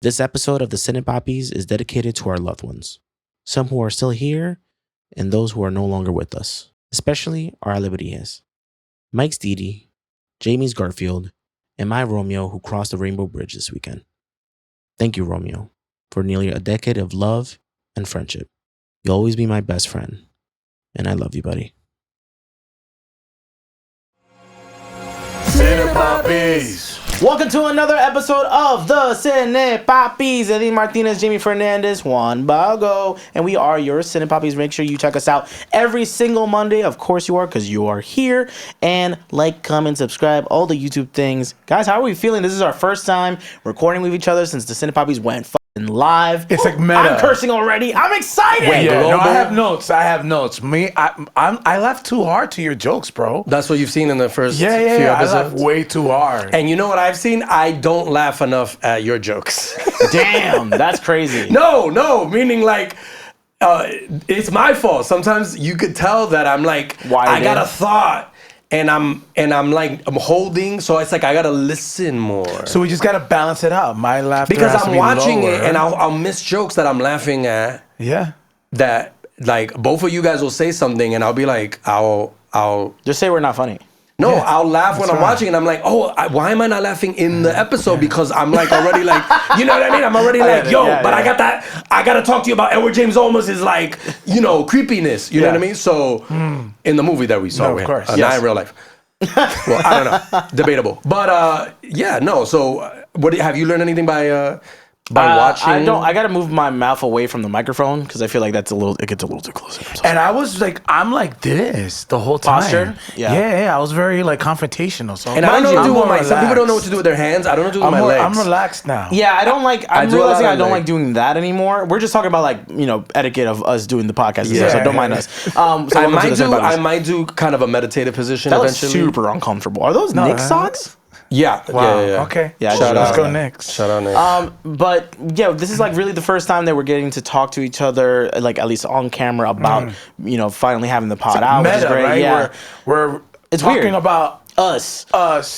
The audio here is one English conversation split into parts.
This episode of the Cine Papis is dedicated to our loved ones, some who are still here and those who are no longer with us, especially our alebrijes. Mike's Didi, Jamie's Garfield, and my Romeo who crossed the Rainbow Bridge this weekend. Thank you, Romeo, for nearly a decade of love and friendship. You'll always be my best friend, and I love you, buddy. Cine Papis. Welcome to another episode of the Cine Papis. Eddin Martinez, Jaime Fernandez, Juan Bago, and we are your Cine Papis. Make sure you check us out every single Monday. Of course you are, because you are here. And like, comment, subscribe, all the YouTube things. Guys, how are we feeling? This is our first time recording with each other since the Cine Papis went live. It's like meta. I'm cursing already. I'm excited. Wait, yeah, no, I have notes. I laughed too hard to your jokes, bro. That's what you've seen in the first few I episodes? laughed way too hard. And you know what I've seen? I don't laugh enough at your jokes. Damn, that's crazy. No, meaning like, it's my fault. Sometimes you could tell that I'm like, I got a thought. And I'm holding, so it's like I gotta listen more. So we just gotta balance it out. My laughter because has to I'm be watching lower. it and I'll miss jokes that I'm laughing at. Yeah. That like both of you guys will say something and I'll be like, I'll just say we're not funny. No, Yeah, I'll laugh when I'm watching and I'm like, why am I not laughing in the episode? Because I'm like already like, you know what I mean? I'm already like, I got that. I got to talk to you about Edward James Olmos' like, creepiness. You know what I mean? So in the movie that we saw, No, of course. not in real life. Well, I don't know. Debatable. But So what have you learned anything by watching? I gotta move my mouth away from the microphone because I feel like it gets a little too close. And I'm like this the whole time. Posture? Yeah. I was very like confrontational. So And I don't know what to do with some people don't know what to do with their hands. I don't know what to do with my legs. I'm relaxed now. Yeah, I'm do realizing I don't like like doing that anymore. We're just talking about like, etiquette of us doing the podcast. So don't mind us. So I might do kind of a meditative position that was eventually. super uncomfortable. Are those Nick socks? Yeah. Wow. Yeah. Okay. Yeah. Let's go Knicks. Shout out Nick. But yeah, this is like really the first time that we're getting to talk to each other, like at least on camera about, finally having the pod out, which is great. Right? Yeah. We're It's talking weird. about Us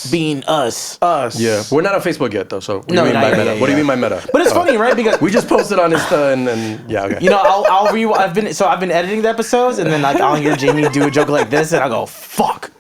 being us. Yeah, we're not on Facebook yet though. So what do No, you mean not by yet, meta? yeah, What do you yeah. mean by meta? But it's funny, right? Because We just posted on Insta and yeah, okay. I've been editing the episodes, and then like I'll hear Jamie do a joke like this, and I go fuck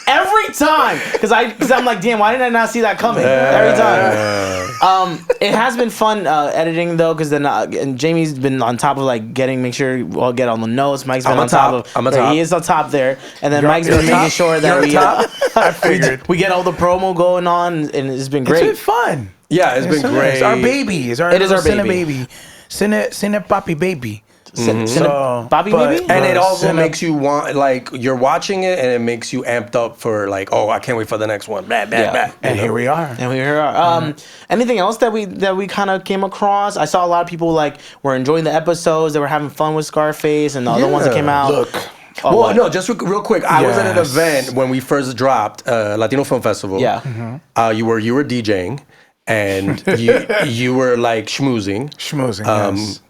every time because I'm like, damn, why did I not see that coming? Every time. It has been fun editing though, because then and Jamie's been on top of like make sure we'll get on the notes. Mike's been on top of. I'm on top. He is on top there, and then Mike's been making sure that I figured. we get all the promo going on, and it's been great. It's been fun. Yeah, it's been great. It's our baby. It is our baby. baby. Cine Papi baby. Bobby baby, And it also makes you want, like, you're watching it and it makes you amped up for like, I can't wait for the next one. Blah, blah, blah. And here we are. And we are. Anything else that we kind of came across? I saw a lot of people like were enjoying the episodes. They were having fun with Scarface and the other ones that came out. Look. No, just real quick. I was at an event when we first dropped Latino Film Festival. Yeah. You were DJing and you were like schmoozing. Yes.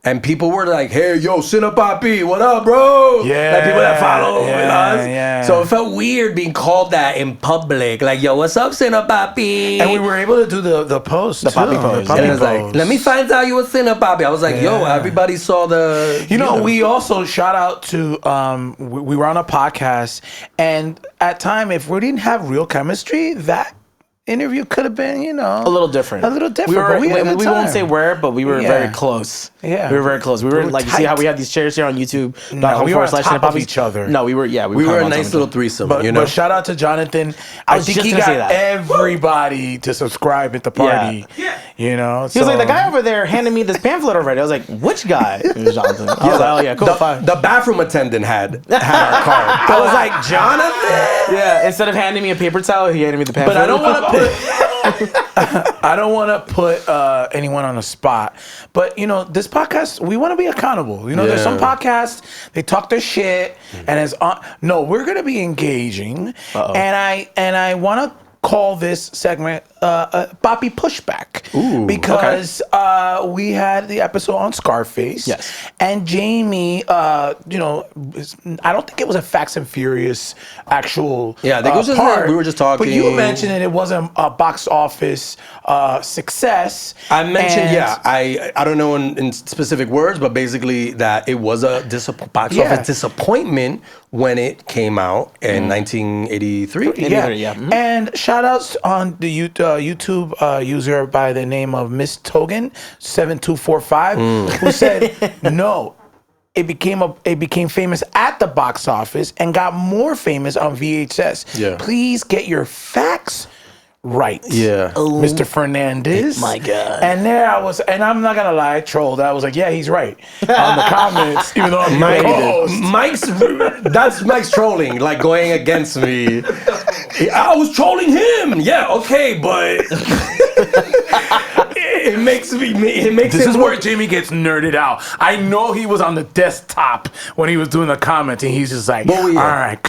And people were like, hey, yo, Cine Papi, what up, bro? Yeah. Like people that follow us. Yeah. So it felt weird being called that in public. Like, yo, what's up, Cine Papi? And we were able to do the post, The Papi pose. And it was like, let me find out you were Cine Papi. I was like, yo, everybody saw the... we also shout out to, we were on a podcast, and at time, if we didn't have real chemistry, that interview could have been, a little different. We won't say where, but we were very close. Yeah. We were very close. We were like, you see how we have these chairs here on YouTube? No, we were on top of each other. No, we were, We were a nice little threesome, But shout out to Jonathan. I was think just he gonna say got that. everybody to subscribe at the party. Yeah. You know? He was like, the guy over there handed me this pamphlet already. I was like, which guy? It was Jonathan. I was like, oh yeah, cool, fine. The bathroom attendant had our card. I was like, Jonathan? Yeah, instead of handing me a paper towel, he handed me the pamphlet. But I don't want to put... I don't want to put anyone on the spot, but this podcast, we want to be accountable. There's some podcasts, they talk their shit, and it's no, we're gonna be engaging, and I want to call this segment PAPI Pushback. because we had the episode on Scarface. Yes. And Jamie, I don't think it was a Fast and Furious actual Yeah, I think it was just part, we were just talking. But you mentioned that it wasn't a box office success. I mentioned, and I don't know in specific words, but basically that it was a box office disappointment when it came out in 1983. Yeah. And shout outs on the YouTube user by the name of Miss Togan 7245 who said no. It became famous at the box office and got more famous on VHS. Yeah. Please get your facts right. Yeah. Mr. Fernandez. My God. And there I was, and I'm not gonna lie, I trolled. I was like, yeah, he's right. On the comments, even though I'm That's Mike's trolling, like going against me. I was trolling him. Yeah, okay, but it makes This is where Jamie gets nerded out. I know he was on the desktop when he was doing the comment, and he's just like, all right.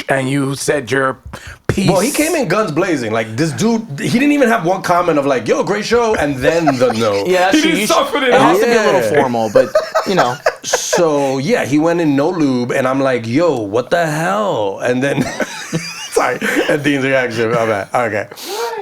And you said your piece. Well, he came in guns blazing. Like, this dude, he didn't even have one comment of like, yo, great show, and then the no. Yeah, He suffered it. It has to be a little formal, but, So, yeah, he went in no lube, and I'm like, yo, what the hell? And then... Sorry, and Dean's reaction. My bad. Okay,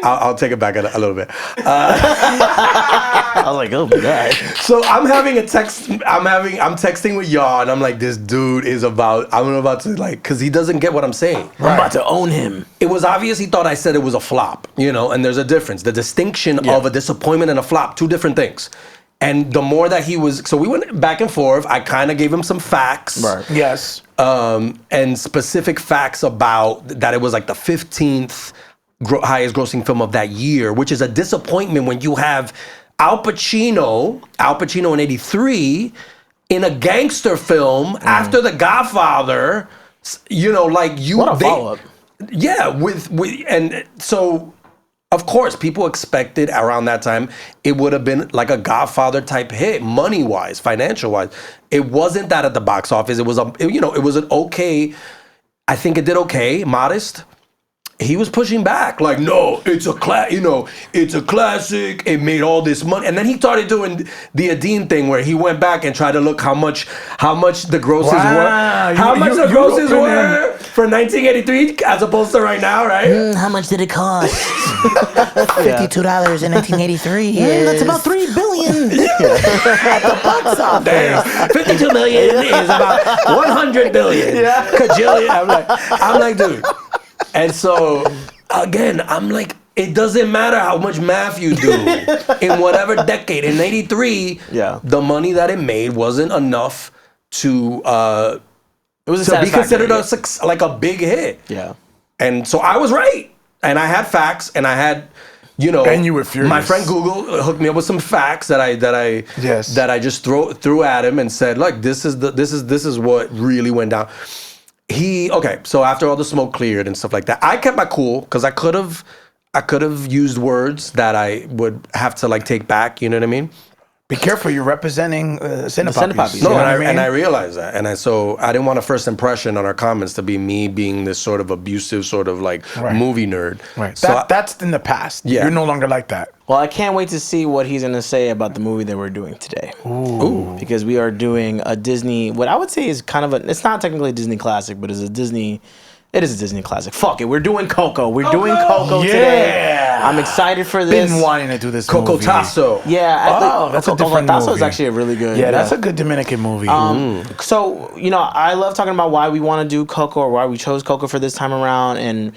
I'll take it back a little bit. I was like, oh my God. So I'm having a text. I'm texting with y'all, and I'm like, this dude is about. I'm about to like, because he doesn't get what I'm saying. I'm about to own him. It was obvious he thought I said it was a flop, and there's a difference. The distinction of a disappointment and a flop, two different things. And the more that he was, so we went back and forth. I kind of gave him some facts. Right. Yes. And specific facts about that it was like the 15th highest grossing film of that year, which is a disappointment when you have Al Pacino in 83 in a gangster film after The Godfather, like you. What a follow-up. Yeah, and so of course people expected around that time it would have been like a Godfather type hit, money wise, financial wise. It wasn't that at the box office. It was it was an okay. I think it did okay, modest. He was pushing back, like, no, it's a it's a classic. It made all this money, and then he started doing the Eddin thing, where he went back and tried to look how much the grosses were, how much the grosses were for 1983 as opposed to right now, right? How much did it cost? $52 in 1983. That's about $3 billion. At the box office. Damn, 52 million is about 100 billion. Yeah, Kajillion. I'm like, dude. And so, again, I'm like, it doesn't matter how much math you do in whatever decade. In 83, the money that it made wasn't enough to it was be considered a big hit. Yeah. And so I was right. And I had facts, and I had, and you were furious. My friend Google hooked me up with some facts that I just threw at him and said, look, this is what really went down. So after all the smoke cleared and stuff like that, I kept my cool because I could have used words that I would have to like take back. You know what I mean? Be careful, you're representing Cine Papis. No, and I realized that, and so I didn't want a first impression on our comments to be me being this sort of abusive, sort of like movie nerd. Right. So that's in the past. Yeah. You're no longer like that. Well, I can't wait to see what he's going to say about the movie that we're doing today. Ooh. Because we are doing a Disney, what I would say is kind of it's not technically a Disney classic, but it is a Disney classic. Fuck it, we're doing Coco. We're doing Coco today. I'm excited for this. Been wanting to do this Coco movie. Tasso. Yeah. That's a different Tasso movie. is actually a really good. Yeah, that's a good Dominican movie. So, I love talking about why we want to do Coco or why we chose Coco for this time around. And,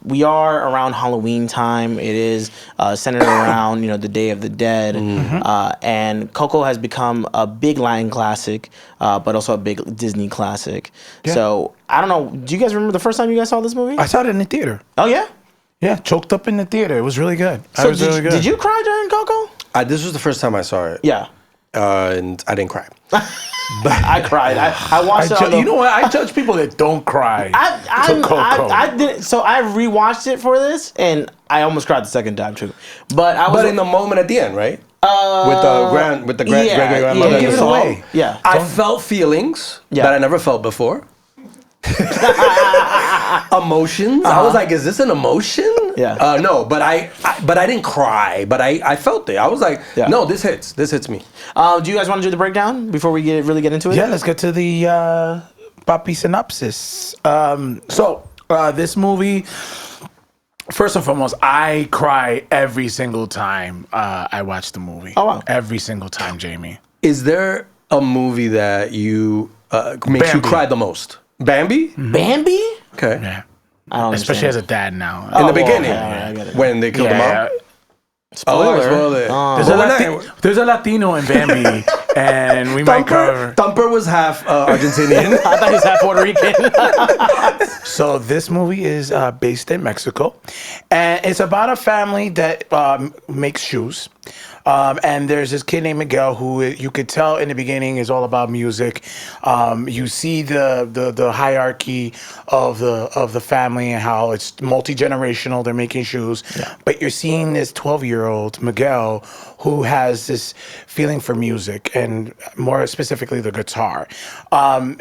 we are around Halloween time. It is centered around, the Day of the Dead. And Coco has become a big Latin classic, but also a big Disney classic. Yeah. So, I don't know. Do you guys remember the first time you guys saw this movie? I saw it in the theater. Oh, yeah? Yeah, choked up in the theater. It was really good. So did you cry during Coco? This was the first time I saw it. Yeah. And I didn't cry. I cried. I watched it. You know what? I judge people that don't cry. I did. So I rewatched it for this, and I almost cried the second time too. But in the moment at the end, right? With the great grandmother. Don't give it away. Yeah. I felt feelings that I never felt before. Emotions. I was like, is this an emotion? one? Yeah. No, but I didn't cry, but I felt it. I was like, no, this hits me. Do you guys want to do the breakdown before we really get into it? Yeah, let's get to the PAPI synopsis. This movie, first and foremost, I cry every single time I watch the movie. Oh, wow. Every single time, Jamie. Is there a movie that you makes you cry the most? Bambi? Bambi? Okay. Yeah. I don't Especially understand. as a dad now. In the beginning, I get it. when they killed him off. Spoiler. Spoiler. There's a Latino in Bambi, and we might cover. Thumper was half Argentinian. I thought he was half Puerto Rican. So this movie is based in Mexico, and it's about a family that makes shoes. And there's this kid named Miguel who you could tell in the beginning is all about music. You see the hierarchy of the family and how it's multi-generational. They're making shoes, but you're seeing this 12-year-old Miguel who has this feeling for music and more specifically the guitar.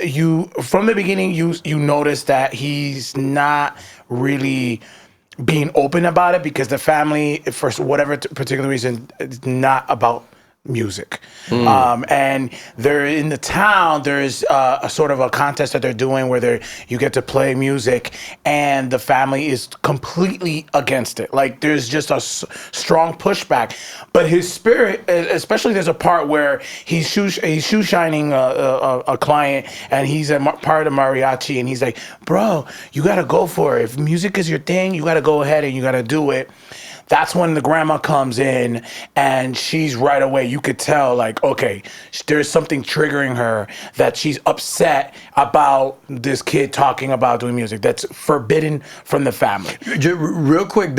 You from the beginning you notice that he's not really being open about it because the family, for whatever particular reason, is not about music. And they're in the town, there's a sort of a contest that they're doing where you get to play music and the family is completely against it. Like there's just a strong pushback. But his spirit, especially there's a part where he's shoe shining a client and he's a part of mariachi and he's like, bro, you gotta go for it. If music is your thing, you gotta go ahead and you gotta do it. That's when the grandma comes in and she's right away, you could tell like, okay, there's something triggering her that she's upset about this kid talking about doing music that's forbidden from the family. Real quick,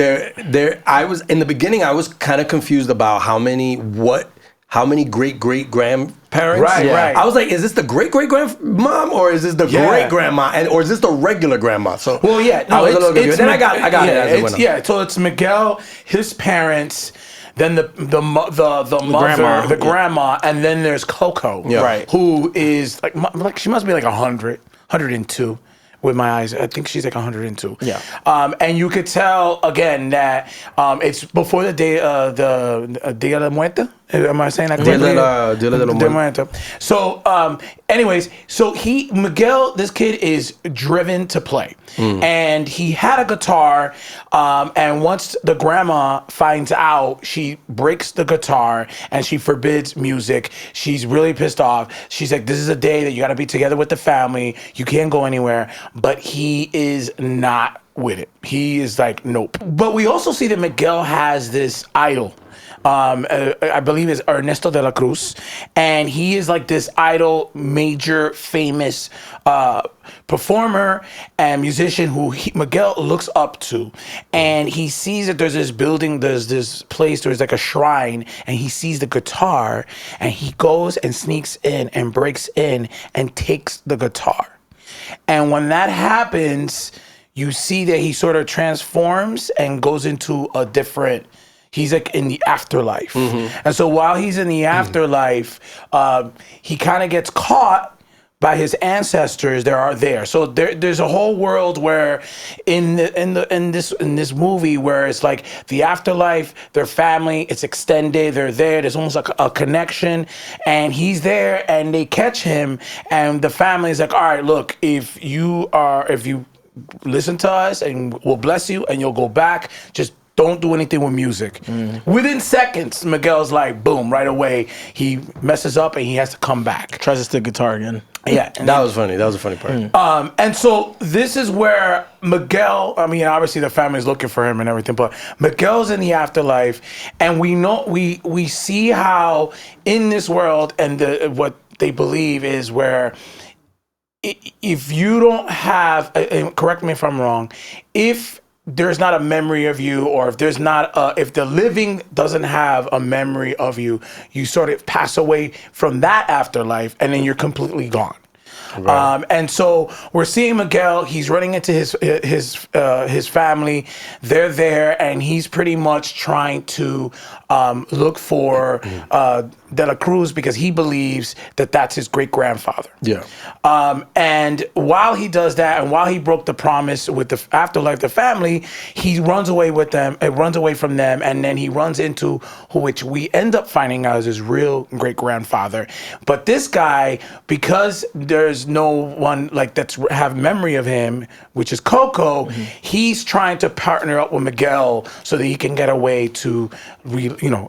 I was in the beginning, I was kind of confused about how many great grandparents. Right. I was like, is this the great grandmom or is this the great grandma or is this the regular grandma? So well, yeah, no, I was a little confused. Then I got it as it went on. Yeah, so it's Miguel, his parents, then the mother, the grandma, and then there's Coco, right? Who is like she must be like 102. With my eyes, I think she's like 102. Yeah. And you could tell again that it's before the day, the Dia de la Muerte. Am I saying that correctly? Dia de la Muerte. So, anyways, so Miguel, this kid is driven to play, and he had a guitar. And once the grandma finds out, she breaks the guitar and she forbids music. She's really pissed off. She's like, "This is a day that you got to be together with the family. You can't go anywhere." But he is not with it. He is like, nope. But we also see that Miguel has this idol. I believe is Ernesto de la Cruz, and he is like this idol, major, famous performer and musician who Miguel looks up to, and he sees that there's this building, there's this place, there's like a shrine, and he sees the guitar, and he goes and sneaks in and breaks in and takes the guitar, and when that happens, you see that he sort of transforms and goes into a different. He's like in the afterlife. And so while he's in the afterlife, he kind of gets caught by his ancestors that are there. So there's a whole world where in this movie where it's like the afterlife, their family, it's extended, they're there, there's almost like a connection, and he's there and they catch him and the family is like, all right, look, if you listen to us and we'll bless you and you'll go back, just don't do anything with music. Within seconds, Miguel's like, boom, right away. He messes up and he has to come back. Tries to stick guitar again. Yeah. That was funny. That was a funny part. And so this is where Miguel, I mean, obviously the family's looking for him and everything, but Miguel's in the afterlife, and we see how in this world and what they believe is where if you don't have, and correct me if I'm wrong, if there's not a memory of you, or if there's not if the living doesn't have a memory of you, you sort of pass away from that afterlife and then you're completely gone. Right. And so we're seeing Miguel. He's running into his family. They're there, and he's pretty much trying to look for De La Cruz because he believes that that's his great grandfather. Yeah. And while he does that, and while he broke the promise with the afterlife, the family, he runs away with them. Runs away from them, and then he runs into which we end up finding out is his real great grandfather. But this guy, because there's no one like that's have memory of him, which is Coco, he's trying to partner up with Miguel so that he can get a way to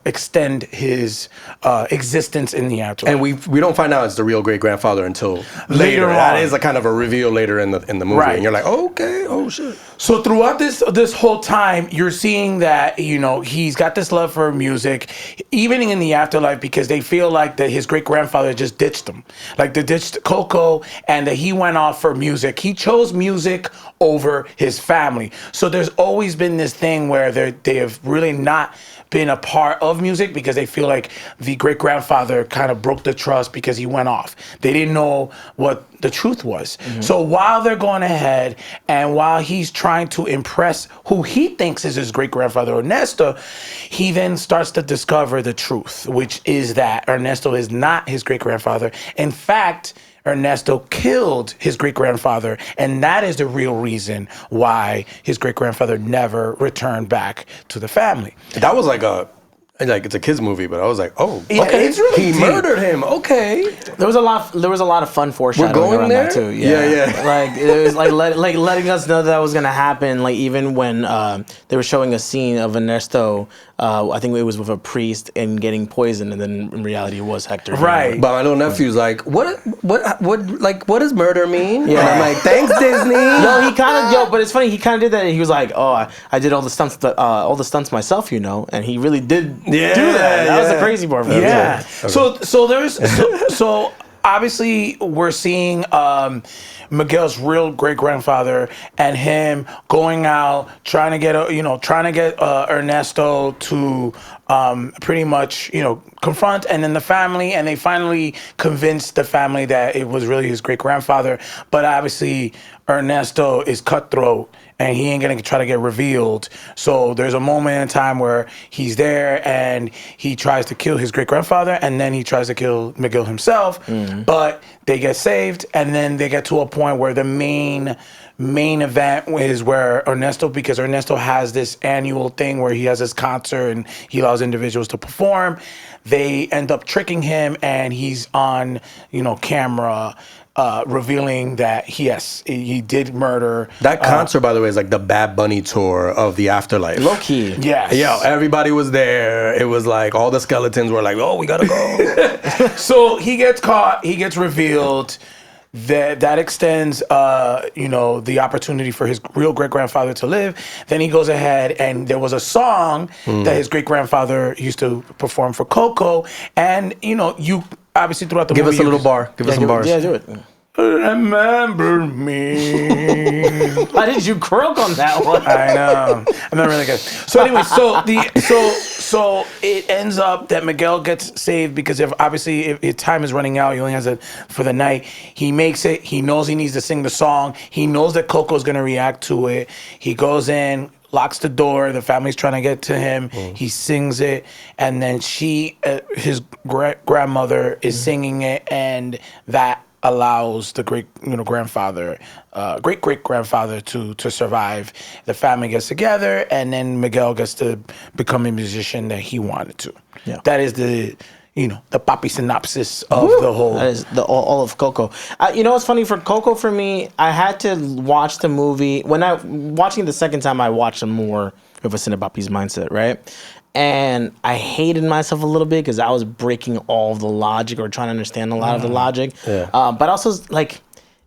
extend his existence in the afterlife. And we don't find out it's the real great grandfather until Later on. That is a kind of a reveal later in the movie, Right. and you're like, okay, oh shit. So throughout this whole time, you're seeing that he's got this love for music, even in the afterlife, because they feel like that his great grandfather just ditched him, like they ditched Coco, and that he went off for music. He chose music over his family. So there's always been this thing where they have really not been a part of music because they feel like the great grandfather kind of broke the trust because he went off. They didn't know what the truth was. So while they're going ahead and while he's trying to impress who he thinks is his great grandfather, Ernesto, he then starts to discover the truth, which is that Ernesto is not his great grandfather. In fact, Ernesto killed his great-grandfather, and that is the real reason why his great-grandfather never returned back to the family. That was like it's a kids movie, but I was like, oh, Yeah, okay, it's really he deep. murdered him. Okay, There was a lot of fun foreshadowing We're going around there? that too. Yeah. Like it was like letting us know that was gonna happen. Like even when they were showing a scene of Ernesto, I think it was with a priest and getting poisoned, and then in reality it was Hector. Right. but my little nephew's like, what does murder mean? Yeah. And I'm like, thanks, Disney. He kind of but it's funny. He kind of did that. And he was like, "Oh, I did all the stunts myself, and he really did do that. That was the crazy part. For him. Yeah. So there's so obviously we're seeing Miguel's real great grandfather and him going out trying to get Ernesto to pretty much confront, and then the family, and they finally convinced the family that it was really his great grandfather. But obviously Ernesto is cutthroat, and he ain't gonna try to get revealed. So there's a moment in time where he's there and he tries to kill his great grandfather, and then he tries to kill Miguel himself. But they get saved, and then they get to a point where the main event is where because Ernesto has this annual thing where he has his concert and he allows individuals to perform. They end up tricking him, and he's on camera revealing that he did murder. That concert, by the way, is like the Bad Bunny tour of the afterlife. Low key. Yes. Yo, everybody was there. It was like all the skeletons were like, oh, we gotta go. So he gets caught. He gets revealed. That extends, the opportunity for his real great grandfather to live. Then he goes ahead, and there was a song that his great grandfather used to perform for Coco, and you obviously throughout the Give movie, us a little bar. Give us some bars. Yeah, do it. Remember me. Why did you croak on that one? I know. I'm not really good. So anyway, so it ends up that Miguel gets saved because if time is running out, he only has it for the night. He makes it. He knows he needs to sing the song. He knows that Coco's gonna react to it. He goes in, locks the door. The family's trying to get to him. He sings it, and then his grandmother is singing it, and that allows the great grandfather, great grandfather to survive. The family gets together, and then Miguel gets to become a musician that he wanted to. Yeah. That is the Papi synopsis of the whole. That is all of Coco. What's funny for Coco for me? I had to watch the movie when watching it the second time. I watched it more with a Cine Papis mindset, right? And I hated myself a little bit because I was breaking all the logic or trying to understand a lot of the logic. Yeah. But also,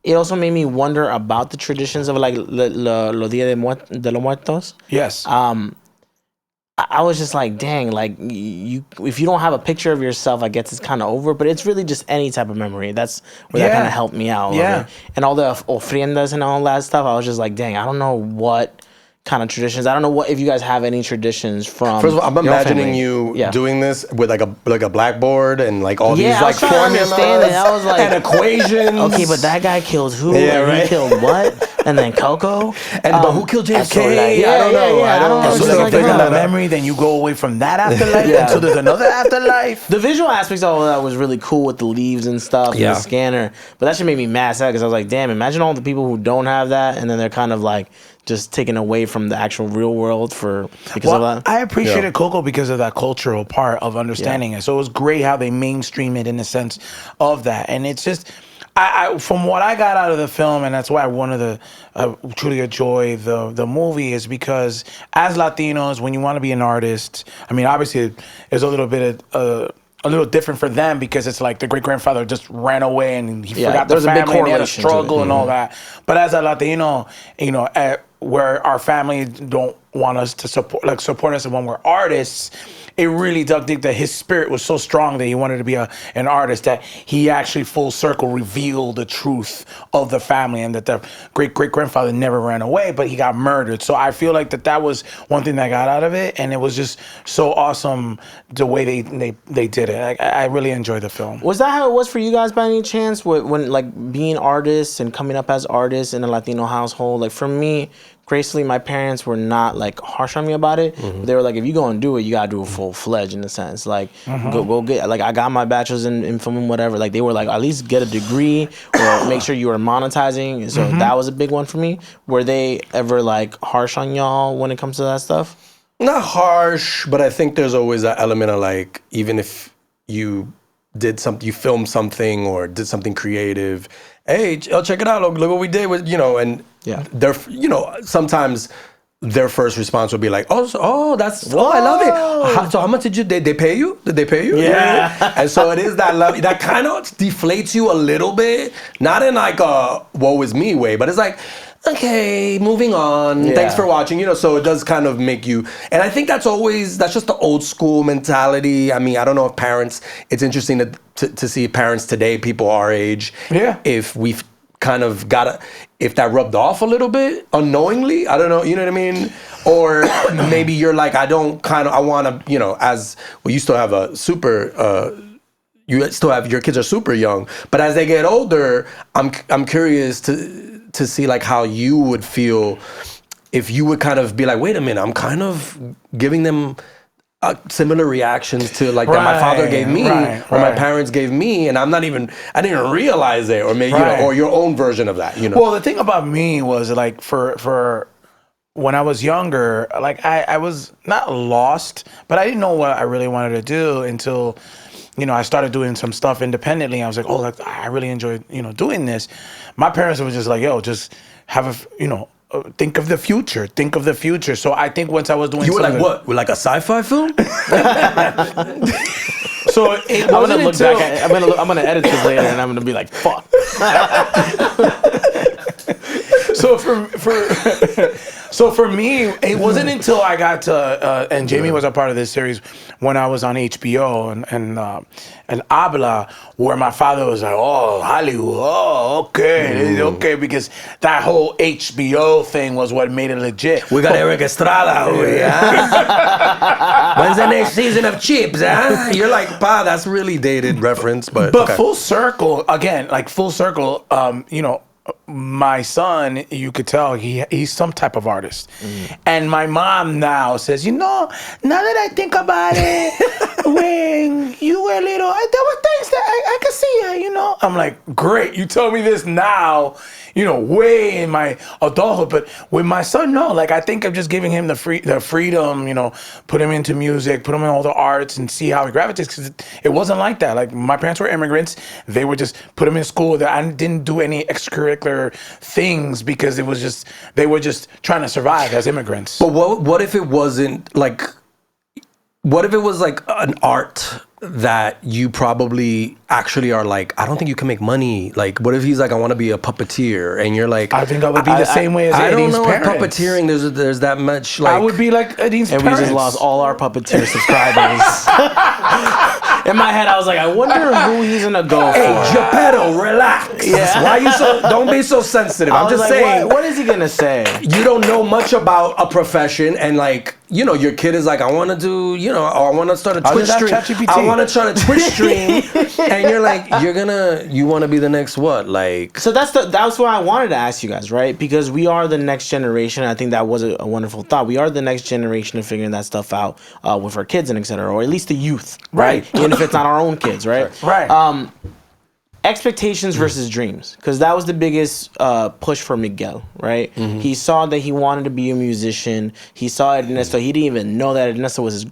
it also made me wonder about the traditions of los Días de los Muertos. Yes. I was just like, dang, if you don't have a picture of yourself, I guess it's kind of over. But it's really just any type of memory. That's where that kind of helped me out. Yeah. And all the ofrendas and all that stuff, I was just like, dang, I don't know what kind of traditions. I don't know what if you guys have any traditions from. First of all, I'm your imagining family. you doing this with like a blackboard and like all these I like was trying to understand formulas it. I was like, and equations. Okay, but that guy killed who? Yeah, and right. He killed what? And then Coco. But who killed JFK? So like, I don't know. I don't know. So It's like like, if there's huh. a memory, then you go away from that afterlife until there's another afterlife. The visual aspects of all that was really cool with the leaves and stuff, and the scanner. But that shit made me mad sad because I was like, damn, imagine all the people who don't have that, and then they're kind of like just taken away from the actual real world because of that. I appreciated Coco because of that cultural part of understanding it. So it was great how they mainstream it in the sense of that. And it's just, I from what I got out of the film, and that's why I wanted to truly enjoy the movie, is because as Latinos, when you want to be an artist, I mean, obviously there's a little bit of a little different for them because it's like the great grandfather just ran away and he forgot the family and they had a struggle and all that. But as a Latino, where our family don't want us to support us when we're artists, it really dug deep that his spirit was so strong that he wanted to be an artist, that he actually full circle revealed the truth of the family and that the great-great-grandfather never ran away, but he got murdered. So I feel like that was one thing that I got out of it, and it was just so awesome the way they did it. I really enjoyed the film. Was that how it was for you guys by any chance? When like being artists and coming up as artists in a Latino household? Like for me, gracefully, my parents were not like harsh on me about it. Mm-hmm. They were like, if you're gonna do it, you gotta do it full-fledged in a sense. Like go get, like I got my bachelor's in film and whatever. Like they were like, at least get a degree or make sure you are monetizing. And so that was a big one for me. Were they ever like harsh on y'all when it comes to that stuff? Not harsh, but I think there's always that element of like, even if you did something, you filmed something or did something creative, hey, check it out, look what we did with, and they're, sometimes their first response would be like, I love it. So how much did they pay you? Did they pay you? Yeah. And so it is that love that kind of deflates you a little bit, not in like a woe is me way, but it's like, okay, moving on. Yeah. Thanks for watching. So it does kind of make you, and I think that's just the old school mentality. I mean, I don't know if parents, it's interesting to see parents today, people our age, if we've kind of if that rubbed off a little bit unknowingly, I don't know, you know what I mean? Or maybe you're like, I want to, as, well, you still have a super, you still have, your kids are super young, but as they get older, I'm curious to see like how you would feel if you would kind of be like, wait a minute, I'm kind of giving them similar reactions to like that my father gave me or my parents gave me, and I didn't even realize it, or maybe or your own version of that. Well, the thing about me was like for when I was younger, like I was not lost, but I didn't know what I really wanted to do until I started doing some stuff independently. I was like, like I really enjoy doing this. My parents were just like, yo, just have think of the future. Think of the future. So I think once I was doing, you were like, what? Like a sci-fi film? So it wasn't until I'm gonna edit this later, and I'm gonna be like, fuck. So for me, it wasn't until I got to and Jamie was a part of this series when I was on HBO and Habla, where my father was like, oh, Hollywood, okay, because that whole HBO thing was what made it legit. We got Eric Estrada over here. When's the next season of Chips? Huh? You're like, pa, that's really dated reference, but full circle again, like full circle. My son, you could tell he's some type of artist. And my mom now says, now that I think about it, when you were little, there were things that I could see it, I'm like, great, you tell me this now, way in my adulthood. But with my son, no, like I think I'm just giving him the freedom, put him into music, put him in all the arts and see how he gravitates, because it wasn't like that. Like my parents were immigrants. They would just put him in school. I didn't do any extracurricular things because they were just trying to survive as immigrants. But what if it wasn't like, what if it was like an art that you probably actually are like, I don't think you can make money. Like, what if he's like, I want to be a puppeteer, and you're like, I think I would be the same way as Eddin's parents. I don't know if puppeteering, there's that much like. I would be like Eddin's parents. And we just lost all our puppeteer subscribers. In my head, I was like, I wonder who he's gonna go for. Hey, Geppetto, relax. Yeah. Why you so? Don't be so sensitive. I'm just saying. What is he gonna say? You don't know much about a profession, and like, you know, your kid is like, I want to do, you know, I want to start a Twitch stream. I want to start a Twitch stream, and you're like, you want to be the next what? Like, so that's what I wanted to ask you guys, right? Because we are the next generation. I think that was a wonderful thought. We are the next generation of figuring that stuff out with our kids and etc., or at least the youth, right? Even if it's not our own kids, right? Right. Expectations versus dreams, because that was the biggest push for Miguel, right? He saw that he wanted to be a musician. He saw Ernesto. He didn't even know that Ernesto was his.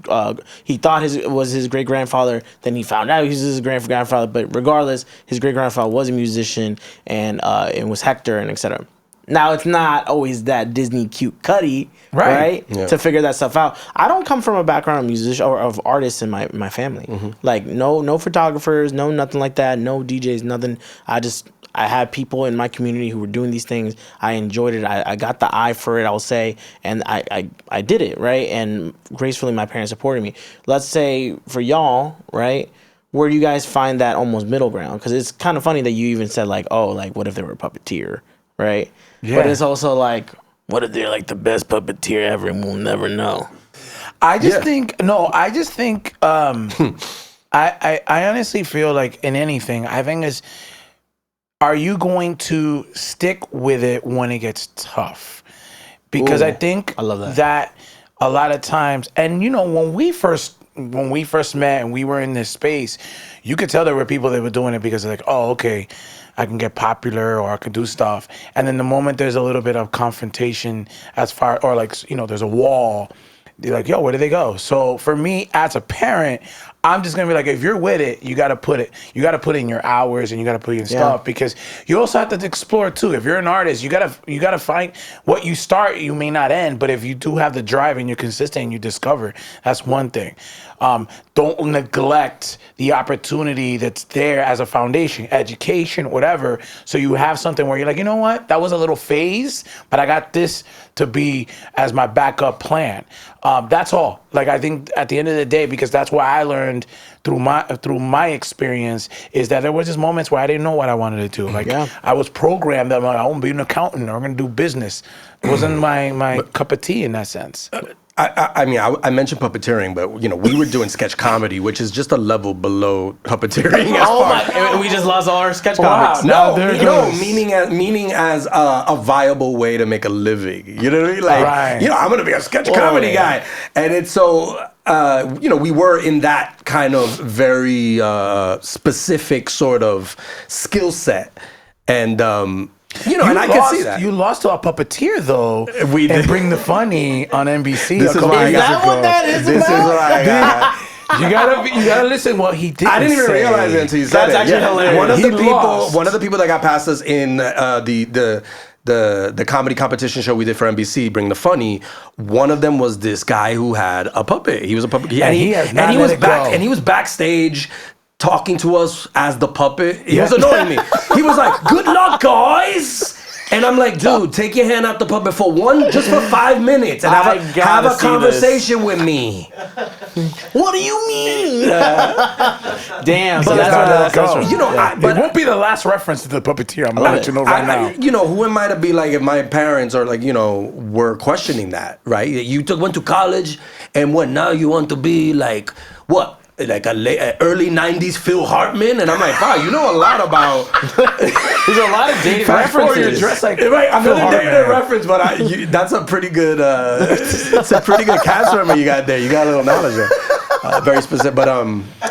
He thought was his great grandfather. Then he found out he was his great grandfather. But regardless, his great grandfather was a musician, and it was Hector and etc. Now it's not always that Disney cute Cuddy, right? Yeah. To figure that stuff out. I don't come from a background of musician or of artists in my family. Like no photographers, no nothing like that, no DJs, nothing. I had people in my community who were doing these things. I enjoyed it. I got the eye for it, I'll say, and I did it, right? And gracefully my parents supported me. Let's say for y'all, right? Where do you guys find that almost middle ground? Because it's kind of funny that you even said like, oh, like what if they were a puppeteer, right? Yeah. But it's also like, what if they're like the best puppeteer ever and we'll never know? I just think I honestly feel like in anything, I think is, are you going to stick with it when it gets tough? Because I think I love that a lot of times, and you know, when we first met and we were in this space, you could tell there were people that were doing it because they're like, oh, okay, I can get popular or I can do stuff. And then the moment there's a little bit of confrontation or like, you know, there's a wall, they're like, yo, where did they go? So for me as a parent, I'm just gonna be like, if you're with it, you gotta put in your hours and you gotta put in stuff, because you also have to explore too. If you're an artist, you gotta find what you start, you may not end, but if you do have the drive and you're consistent and you discover, that's one thing. Don't neglect the opportunity that's there as a foundation, education, whatever. So you have something where you're like, you know what, that was a little phase, but I got this to be as my backup plan. That's all. Like, I think at the end of the day, because that's what I learned through my experience, is that there was just moments where I didn't know what I wanted to do. Like, I was programmed that I want to be an accountant or I'm going to do business. It wasn't my cup of tea in that sense. I mean, I mentioned puppeteering, but you know, we were doing sketch comedy, which is just a level below puppeteering. We just lost all our sketch comics. No, meaning as a viable way to make a living. You know what I mean? Like, you know, I'm gonna be a sketch comedy guy, and it's so. You know, we were in that kind of very specific sort of skill set, and. You know, and I can see that. You lost to a puppeteer, though. We did. And Bring the Funny on NBC. This is what I got. Is that what that is about? This is what I got. You gotta listen what he did. I didn't even realize it until you said it. That's actually hilarious. One of the people that got past us in the comedy competition show we did for NBC, Bring the Funny, one of them was this guy who had a puppet. He was a puppet, and he was backstage talking to us as the puppet. He was annoying me. He was like, "Good luck, guys." And I'm like, dude, take your hand out the puppet for 5 minutes and have a conversation with me. What do you mean? Damn. So that's go. You know, but it won't be the last reference to the puppeteer. I'm gonna let you know right now. You know, who am I to be like if my parents are like, you know, were questioning that, right? You went to college and what now you want to be like what? Like a early 90s Phil Hartman, and I'm like, wow, you know a lot about. There's a lot of dated references. You're dressed like right, I'm not a dated reference, but that's a pretty good. It's a pretty good cast member you got there. You got a little knowledge there, very specific. But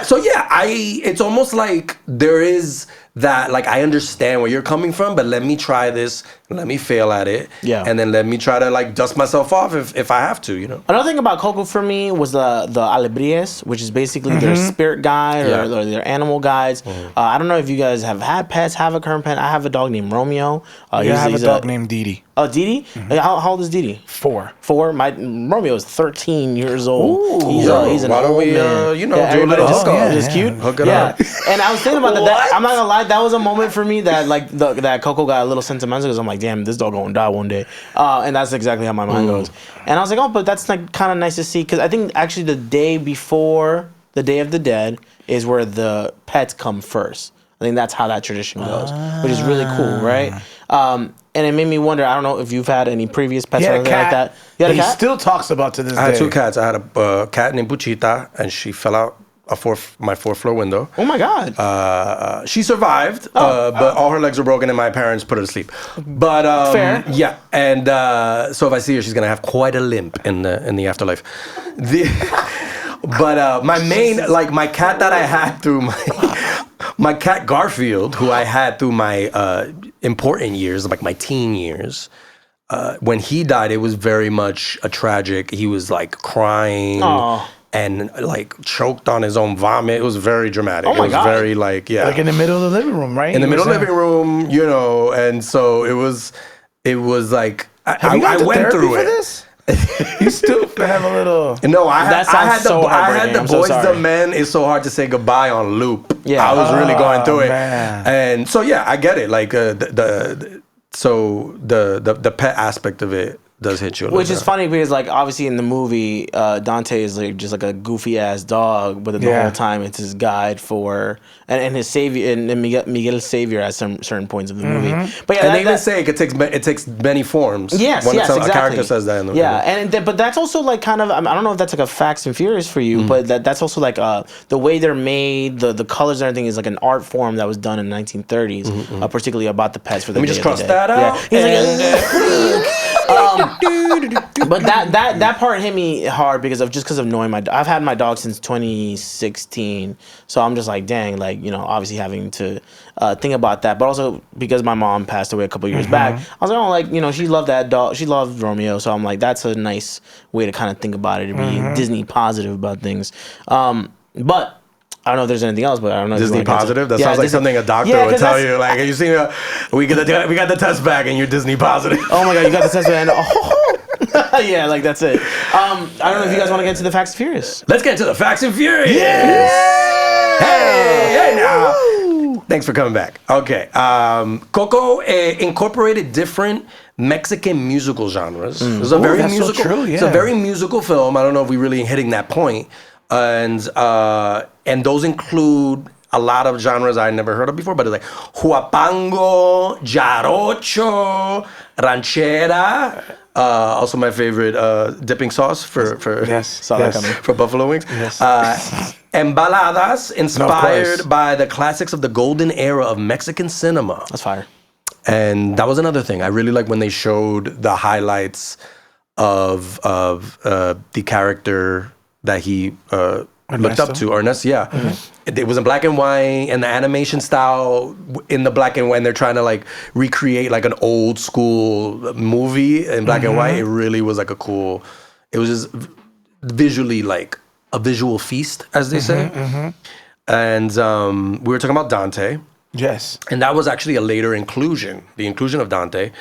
so yeah, it's almost like there is that, like, I understand where you're coming from, but let me try this, let me fail at it, and then let me try to like dust myself off if I have to, you know. Another thing about Coco for me was the alebrijes, which is basically their spirit guide or their animal guides. I don't know if you guys have had pets, have a current pet. I have a dog named Romeo. I have a dog named Didi. Oh, Didi? How old is Didi? 4. My Romeo is 13 years old. Ooh, he's an why don't old we, man. do a little disco? It's cute. Hook it up. And I was thinking about that. I'm not gonna lie, that was a moment for me that like that Coco got a little sentimental because I'm like, damn, this dog gonna die one day. And that's exactly how my mind goes. And I was like, oh, but that's like kind of nice to see, because I think actually the day before the Day of the Dead is where the pets come first. I think that's how that tradition goes, which is really cool, right? And it made me wonder. I don't know if you've had any previous pets or anything like that. You had a cat? He still talks about to this day. I had 2 cats. I had a cat named Puchita, and she fell out my 4th floor window. Oh my God! She survived, but all her legs were broken, and my parents put her to sleep. But fair, yeah. And so if I see her, she's gonna have quite a limp in the afterlife. But my main, like my cat that I had through my cat Garfield, who I had through my important years, like my teen years. When he died, it was very much a tragic. He was like crying. Aww. And like choked on his own vomit. It was very dramatic. Oh my God. Very like Like in the middle of the living room, right? In the middle of the living room, and so it was like I went through it. This? You still have a little. No, I had the Boys the Men is so hard to say goodbye on loop. Yeah, I was really going through it, man. and so yeah, I get it. Like the pet aspect of it does hit you a little Which is bit. funny because, like, obviously in the movie, Dante is like just like a goofy ass dog, but the whole time it's his guide for and his savior and Miguel's savior at some certain points of the movie. But yeah, And they even say it takes many forms. Yes, exactly. A character says that in the movie. but that's also like kind of I don't know if that's like a Fast and Furious for you, but that's also like the way they're made, the colors and everything is like an art form that was done in the 1930s, particularly about the pets for the Let me just cross that out. Yeah. But that part hit me hard because of knowing my. I've had my dog since 2016, so I'm just like, dang, like obviously having to think about that, but also because my mom passed away a couple years back, I was like, she loved that dog, she loved Romeo, so I'm like, that's a nice way to kind of think about it, to be Disney positive about things, but. I don't know if there's anything else, but I don't know. Disney positive? That sounds like something a doctor would tell you. Like, you see, we got the test back and you're Disney positive. Oh my God, you got the test back. Yeah, like that's it. I don't know if you guys want to get into the Facts and Furious. Let's get into the Facts and Furious. Yeah! Hey now. Thanks for coming back. Okay. Coco incorporated different Mexican musical genres. It's a very musical. So true, yeah. It's a very musical film. I don't know if we're really hitting that point. And those include a lot of genres I never heard of before, but it's like huapango, jarocho, ranchera. Also my favorite dipping sauce for buffalo wings. Yes. Embaladas, inspired by the classics of the golden era of Mexican cinema. That's fire. And that was another thing. I really like when they showed the highlights of the character that he looked up to, Ernest. Yeah, It was in black and white, and the animation style in the black and white. And they're trying to like recreate like an old school movie in black and white. It really was like a cool. It was just visually like a visual feast, as they say. And we were talking about Dante. Yes, and that was actually a later inclusion. The inclusion of Dante.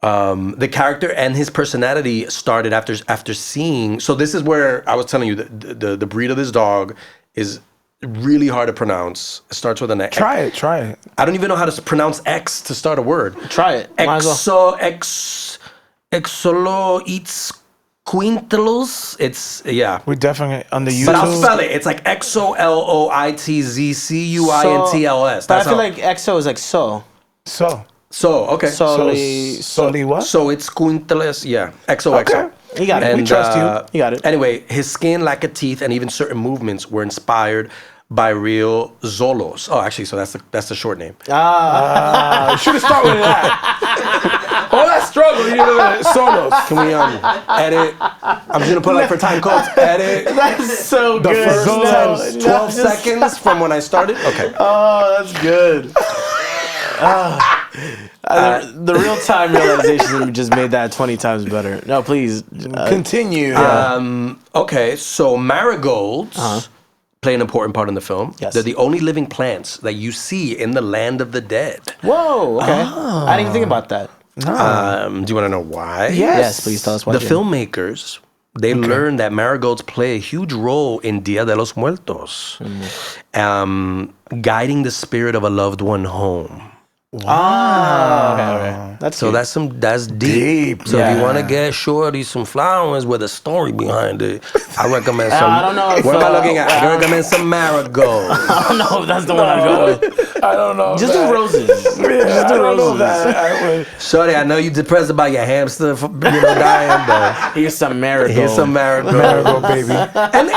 The character and his personality started after seeing. So this is where I was telling you the breed of this dog is really hard to pronounce. It starts with an X. Try it. I don't even know how to pronounce X to start a word. Try it. Exoloitzcuintlos. It's We're definitely on the YouTube. But I'll spell it. It's like XOLOITZCUINTLS. But I feel like EXO is like so. So, okay. Soli what? So it's Quinteles, yeah. XOXO. Okay. You got it. We trust you. You got it. Anyway, his skin, lack of teeth, and even certain movements were inspired by real Zolos. Oh, actually, so that's the short name. You should have started with that. All that struggle, solos. Can we edit? I'm just gonna put like for time codes. Edit. That's so The good. first 12 seconds from when I started. Okay. Oh, that's good. The real-time realization just made that 20 times better. No, please. Continue. Okay, so marigolds play an important part in the film. Yes. They're the only living plants that you see in the land of the dead. Whoa, okay. I didn't even think about that. Do you want to know why? Yes, please tell us why. The filmmakers, they learned that marigolds play a huge role in Dia de los Muertos, guiding the spirit of a loved one home. Wow. Okay. That's cute. That's deep. So if you want to get shorty some flowers with a story behind it, I recommend some. I don't know if, what am I looking at? I recommend some marigold. I don't know if that's the one I'd go with. I don't know. Just do roses. Just do roses. Shorty, I know you're depressed about your hamster dying, but Here's some marigold. here's some marigold, baby. And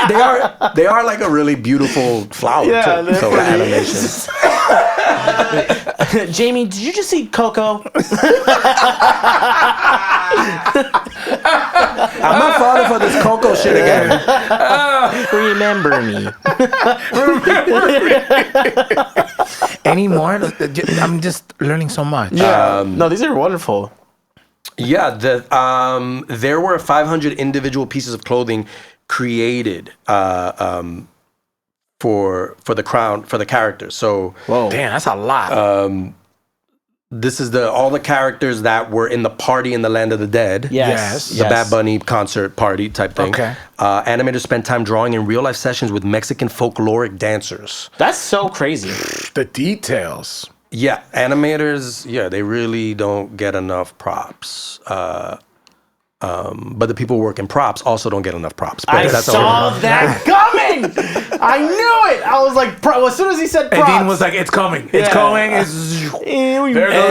they are like a really beautiful flower too. So animation. Jamie, did you just see Coco? I'm not falling for this Coco shit again. Remember me. Any more? I'm just learning so much. Yeah. No, these are wonderful. Yeah, there were 500 individual pieces of clothing created for the characters. So, Whoa. Damn, that's a lot. this is all the characters that were in the party in the Land of the Dead. Yes. The Bad Bunny concert party type thing. Okay. Animators spent time drawing in real life sessions with Mexican folkloric dancers. That's so crazy. The details. Yeah, animators, they really don't get enough props. But the people working props also don't get enough props. But I saw that coming. I knew it. I was like, as soon as he said props. Eddin was like, it's coming. It's coming. There goes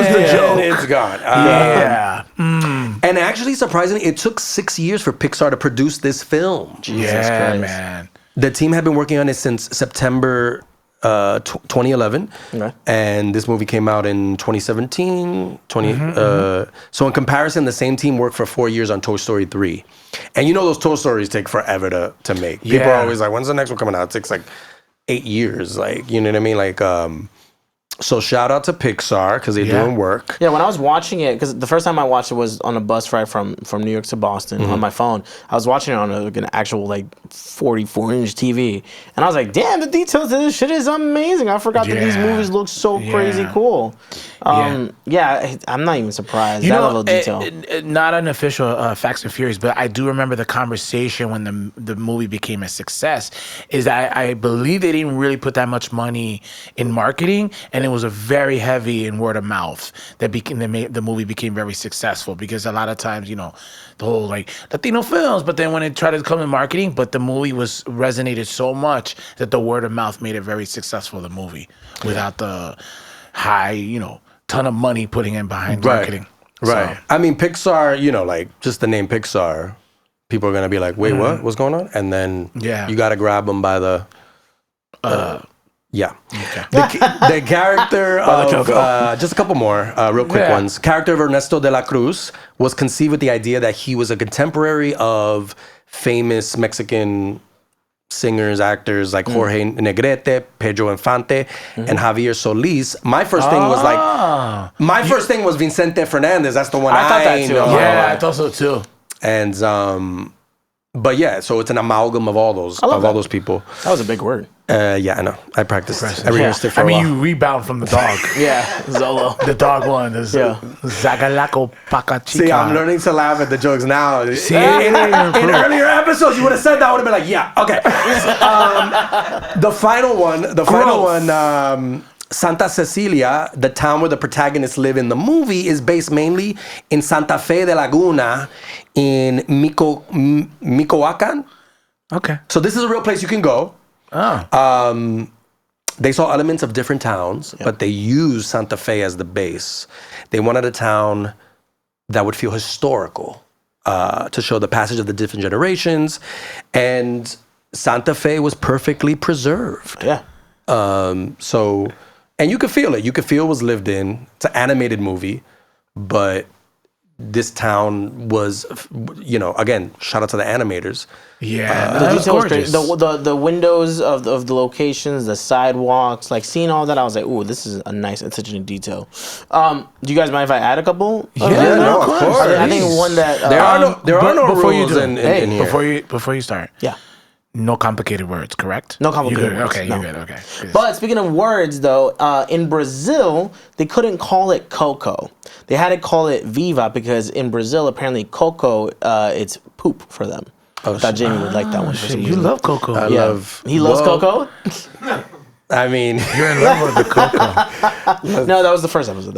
the And joke. it's gone. Yeah. And actually, surprisingly, it took 6 years for Pixar to produce this film. Yeah, Christ. man. The team had been working on it since September 2011, Okay. and this movie came out in 2017. So in comparison, the same team worked for 4 years on Toy Story 3. And you know those Toy Stories take forever to make. People are always like, when's the next one coming out? It takes like 8 years. Like, you know what I mean? Like, so shout out to Pixar because they're doing work. Yeah, when I was watching it, because the first time I watched it was on a bus ride from New York to Boston on my phone. I was watching it on an actual like 44-inch TV, and I was like, "Damn, the details of this shit is amazing." I forgot that these movies look so crazy cool. Yeah, I'm not even surprised. That level of detail. Not an official Facts and Furious, but I do remember the conversation when the movie became a success. Is that I believe they didn't really put that much money in marketing, and it was a very heavy in word of mouth that the movie became very successful, because a lot of times, you know, the whole like Latino films, but then when it tried to come to marketing, but the movie resonated so much that the word of mouth made it very successful, the movie, without the high, you know, ton of money putting in behind marketing. Right. So, I mean, Pixar, you know, like just the name Pixar, people are going to be like, wait, what? What's going on? And then you got to grab them by the... Yeah. Okay. The character of, just a couple more real quick ones. Character of Ernesto de la Cruz was conceived with the idea that he was a contemporary of famous Mexican singers, actors like Jorge Negrete, Pedro Infante, and Javier Solis. My first thing was first thing was Vicente Fernandez. That's the one I thought that too. know. Yeah, I thought so too. And but yeah, so it's an amalgam of all those those people. That was a big word. Yeah, I know. I practiced. I rehearsed it for a while. you rebound from the dog. Yeah, Zolo. The dog one is Zagalaco Pacachica. See, I'm learning to laugh at the jokes now. See, in earlier episodes, you would have said that. I would have been like, yeah, okay. The final one, Santa Cecilia, the town where the protagonists live in the movie, is based mainly in Santa Fe de Laguna in Michoacan. Okay. So this is a real place you can go. Oh. They saw elements of different towns, but they used Santa Fe as the base. They wanted a town that would feel historical to show the passage of the different generations. And Santa Fe was perfectly preserved. Yeah. So, and you could feel it. You could feel it was lived in. It's an animated movie, but this town was, you know, again, shout out to the animators. Yeah, The that was detail was gorgeous. great. The windows of the locations, the sidewalks, like seeing all that, I was like, ooh, this is a nice attention to detail. Do you guys mind if I add a couple? No, of course. I think one that There are no before you rules do, in here. Before you start, yeah. no complicated words, correct? No complicated You're good. words, Okay, no. you're good. Okay. Good. But speaking of words, though, in Brazil, they couldn't call it Coco. They had to call it Viva because in Brazil, apparently, Coco, it's poop for them. I thought Jamie would like that one. For some you reason. love Coco. I love. He loves Coco. I mean, You're in love with the Coco. No, that was the first episode.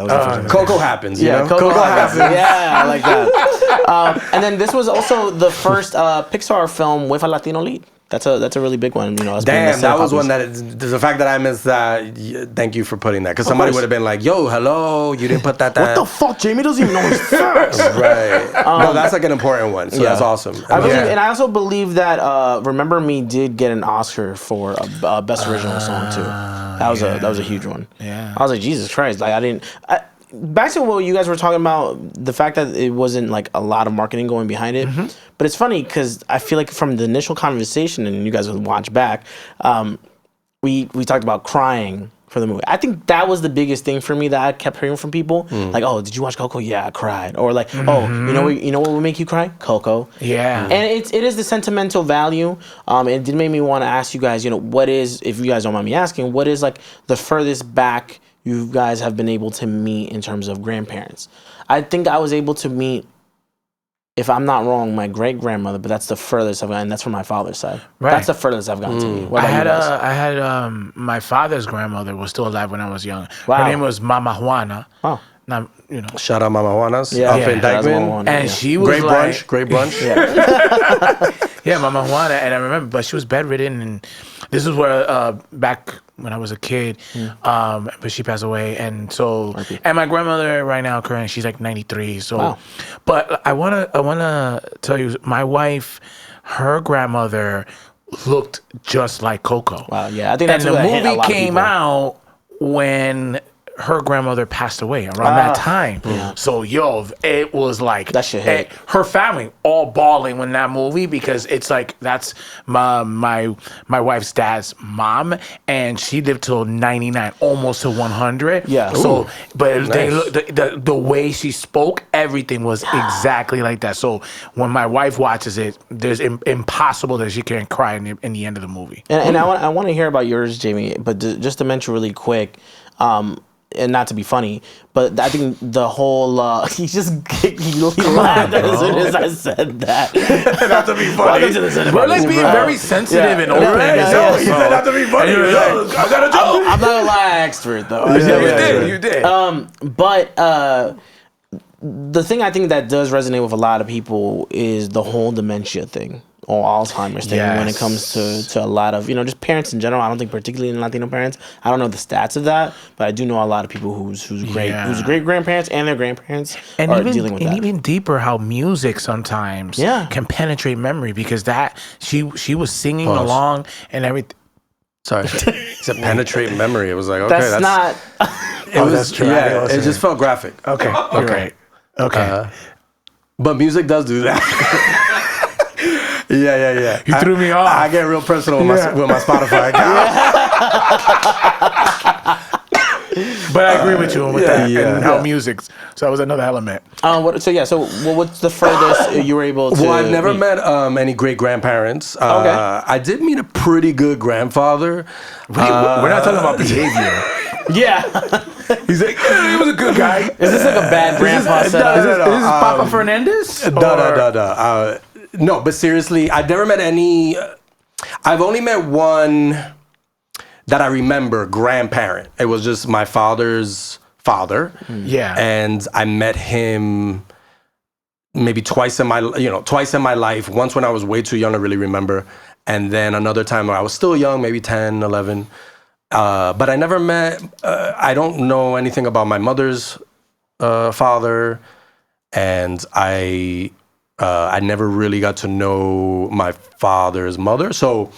Coco happens. You know? Coco happens. Yeah, I like that. And then this was also the first Pixar film with a Latino lead. That's a really big one. You know, damn, that was one that the fact that I missed that. Thank you for putting that, because somebody would have been like, "Yo, hello, you didn't put that." What the fuck? Jamie doesn't even know his first. Right. No, that's like an important one. So that's awesome. I believe, and I also believe that "Remember Me" did get an Oscar for a best original song too. That was a huge one. Yeah. I was like, Jesus Christ! Like I didn't. Back to what you guys were talking about, the fact that it wasn't like a lot of marketing going behind it. Mm-hmm. But it's funny because I feel like from the initial conversation, and you guys would watch back, we talked about crying for the movie. I think that was the biggest thing for me that I kept hearing from people. Like, oh, did you watch Coco? Yeah, I cried. Or like, oh, you know what would make you cry? Coco. Yeah. And it is the sentimental value. It did make me want to ask you guys, you know, what is, if you guys don't mind me asking, what is like the furthest back you guys have been able to meet in terms of grandparents? I think I was able to meet, if I'm not wrong, my great grandmother, but that's the furthest I've gotten, and that's from my father's side. Right. That's the furthest I've gotten to meet. What I about you guys? had my father's grandmother was still alive when I was young. Wow. Her name was Mama Juana. Oh. Now, you know. Shout out Mama Juana's Yeah. up Yeah. in Dykeman. And she was Great like, brunch. Great brunch. Yeah, Mama Juana, and I remember, but she was bedridden, and this is where back when I was a kid, but she passed away, and so, and my grandmother right now, currently, she's like 93. So, Wow. But I wanna tell you, my wife, her grandmother looked just like Coco. Wow, yeah, I think that's and what the hit a movie lot of came people. out when her grandmother passed away around that time. Yeah. So it was like that shit hit. Her family all bawling when that movie, because it's like that's my wife's dad's mom, and she lived till 99, almost to 100. Yeah. So, but nice. they look the way she spoke, everything was exactly like that. So when my wife watches it, there's impossible that she can't cry in the end of the movie. And I want to hear about yours, Jamie, but just to mention really quick, and not to be funny, but I think the whole he laughed as soon as I said that. Not to be funny. We're like being very sensitive and open. You said not to be funny. I got a joke. I'm not gonna lie, expert though. You did. But the thing I think that does resonate with a lot of people is the whole dementia thing or Alzheimer's thing when it comes to a lot of, you know, just parents in general. I don't think particularly in Latino parents. I don't know the stats of that, but I do know a lot of people whose great grandparents and their grandparents are dealing with that. And even deeper, how music sometimes can penetrate memory, because that she was singing along and everything. Sorry, it's a penetrate memory. It was like, okay, that's not. It was that's true. Yeah, it just felt graphic. Okay, right. Okay. But music does do that. Yeah. You threw me off. I get real personal with my Spotify account. But I agree with you with that and how music. So that was another element. So what's the furthest you were able to? Well, I've never meet? met any great grandparents. Okay. I did meet a pretty good grandfather. We're not talking about behavior. Yeah. He's like, he was a good guy. Is this like a bad grandpa setup? Is this Papa Fernandez? No, but seriously, I've never met any. I've only met one that I remember, grandparent. It was just my father's father. Yeah. And I met him maybe twice in my life. Once when I was way too young to really remember. And then another time when I was still young, maybe 10, 11. But I never met, I don't know anything about my mother's father. And I never really got to know my father's mother. So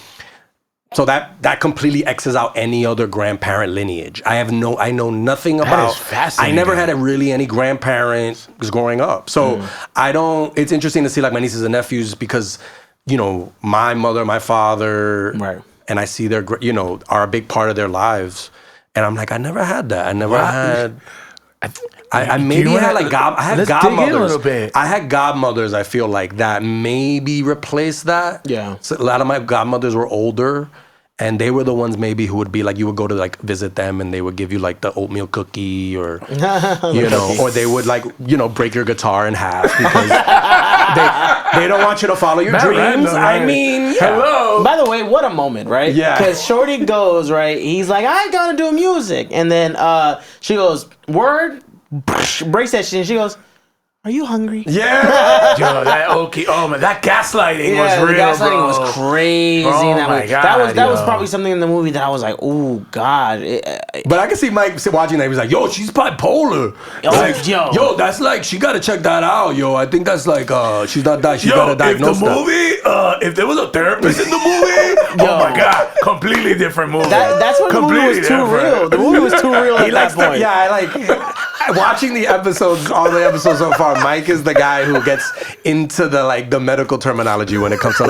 that completely X's out any other grandparent lineage. I know nothing about. That is fascinating. I never had really any grandparents growing up. So it's interesting to see like my nieces and nephews, because, you know, my mother, my father, right. And I see their, you know, are a big part of their lives. And I'm like, I never had that. I never had. I maybe had like let's godmothers. dig in a little bit. I had godmothers. I feel like that maybe replaced that. Yeah. So a lot of my godmothers were older, and they were the ones maybe who would be like, you would go to like visit them, and they would give you like the oatmeal cookie, or you know, or they would like, you know, break your guitar in half they don't want you to follow your dreams. Random, right? I mean, hello. By the way, what a moment, right? Yeah. Because Shorty goes, right? He's like, I gotta do music. And then she goes, word, breaks that shit. And she goes, are you hungry? Yeah. Yo, that gaslighting was the real, gaslighting bro. was crazy. Oh in that my movie. God, that was yo. probably something in the movie that I was like, oh God. But I can see Mike watching that. He was like, yo, she's bipolar. Yo, that's like, she got to check that out, yo. I think that's like, she's not that. She got to diagnose that. If there was a therapist in the movie, oh my God, completely different movie. That's when the movie was too real. The movie was too real at that point. I like watching the episodes, all the episodes so far. Mike is the guy who gets into the medical terminology when it comes to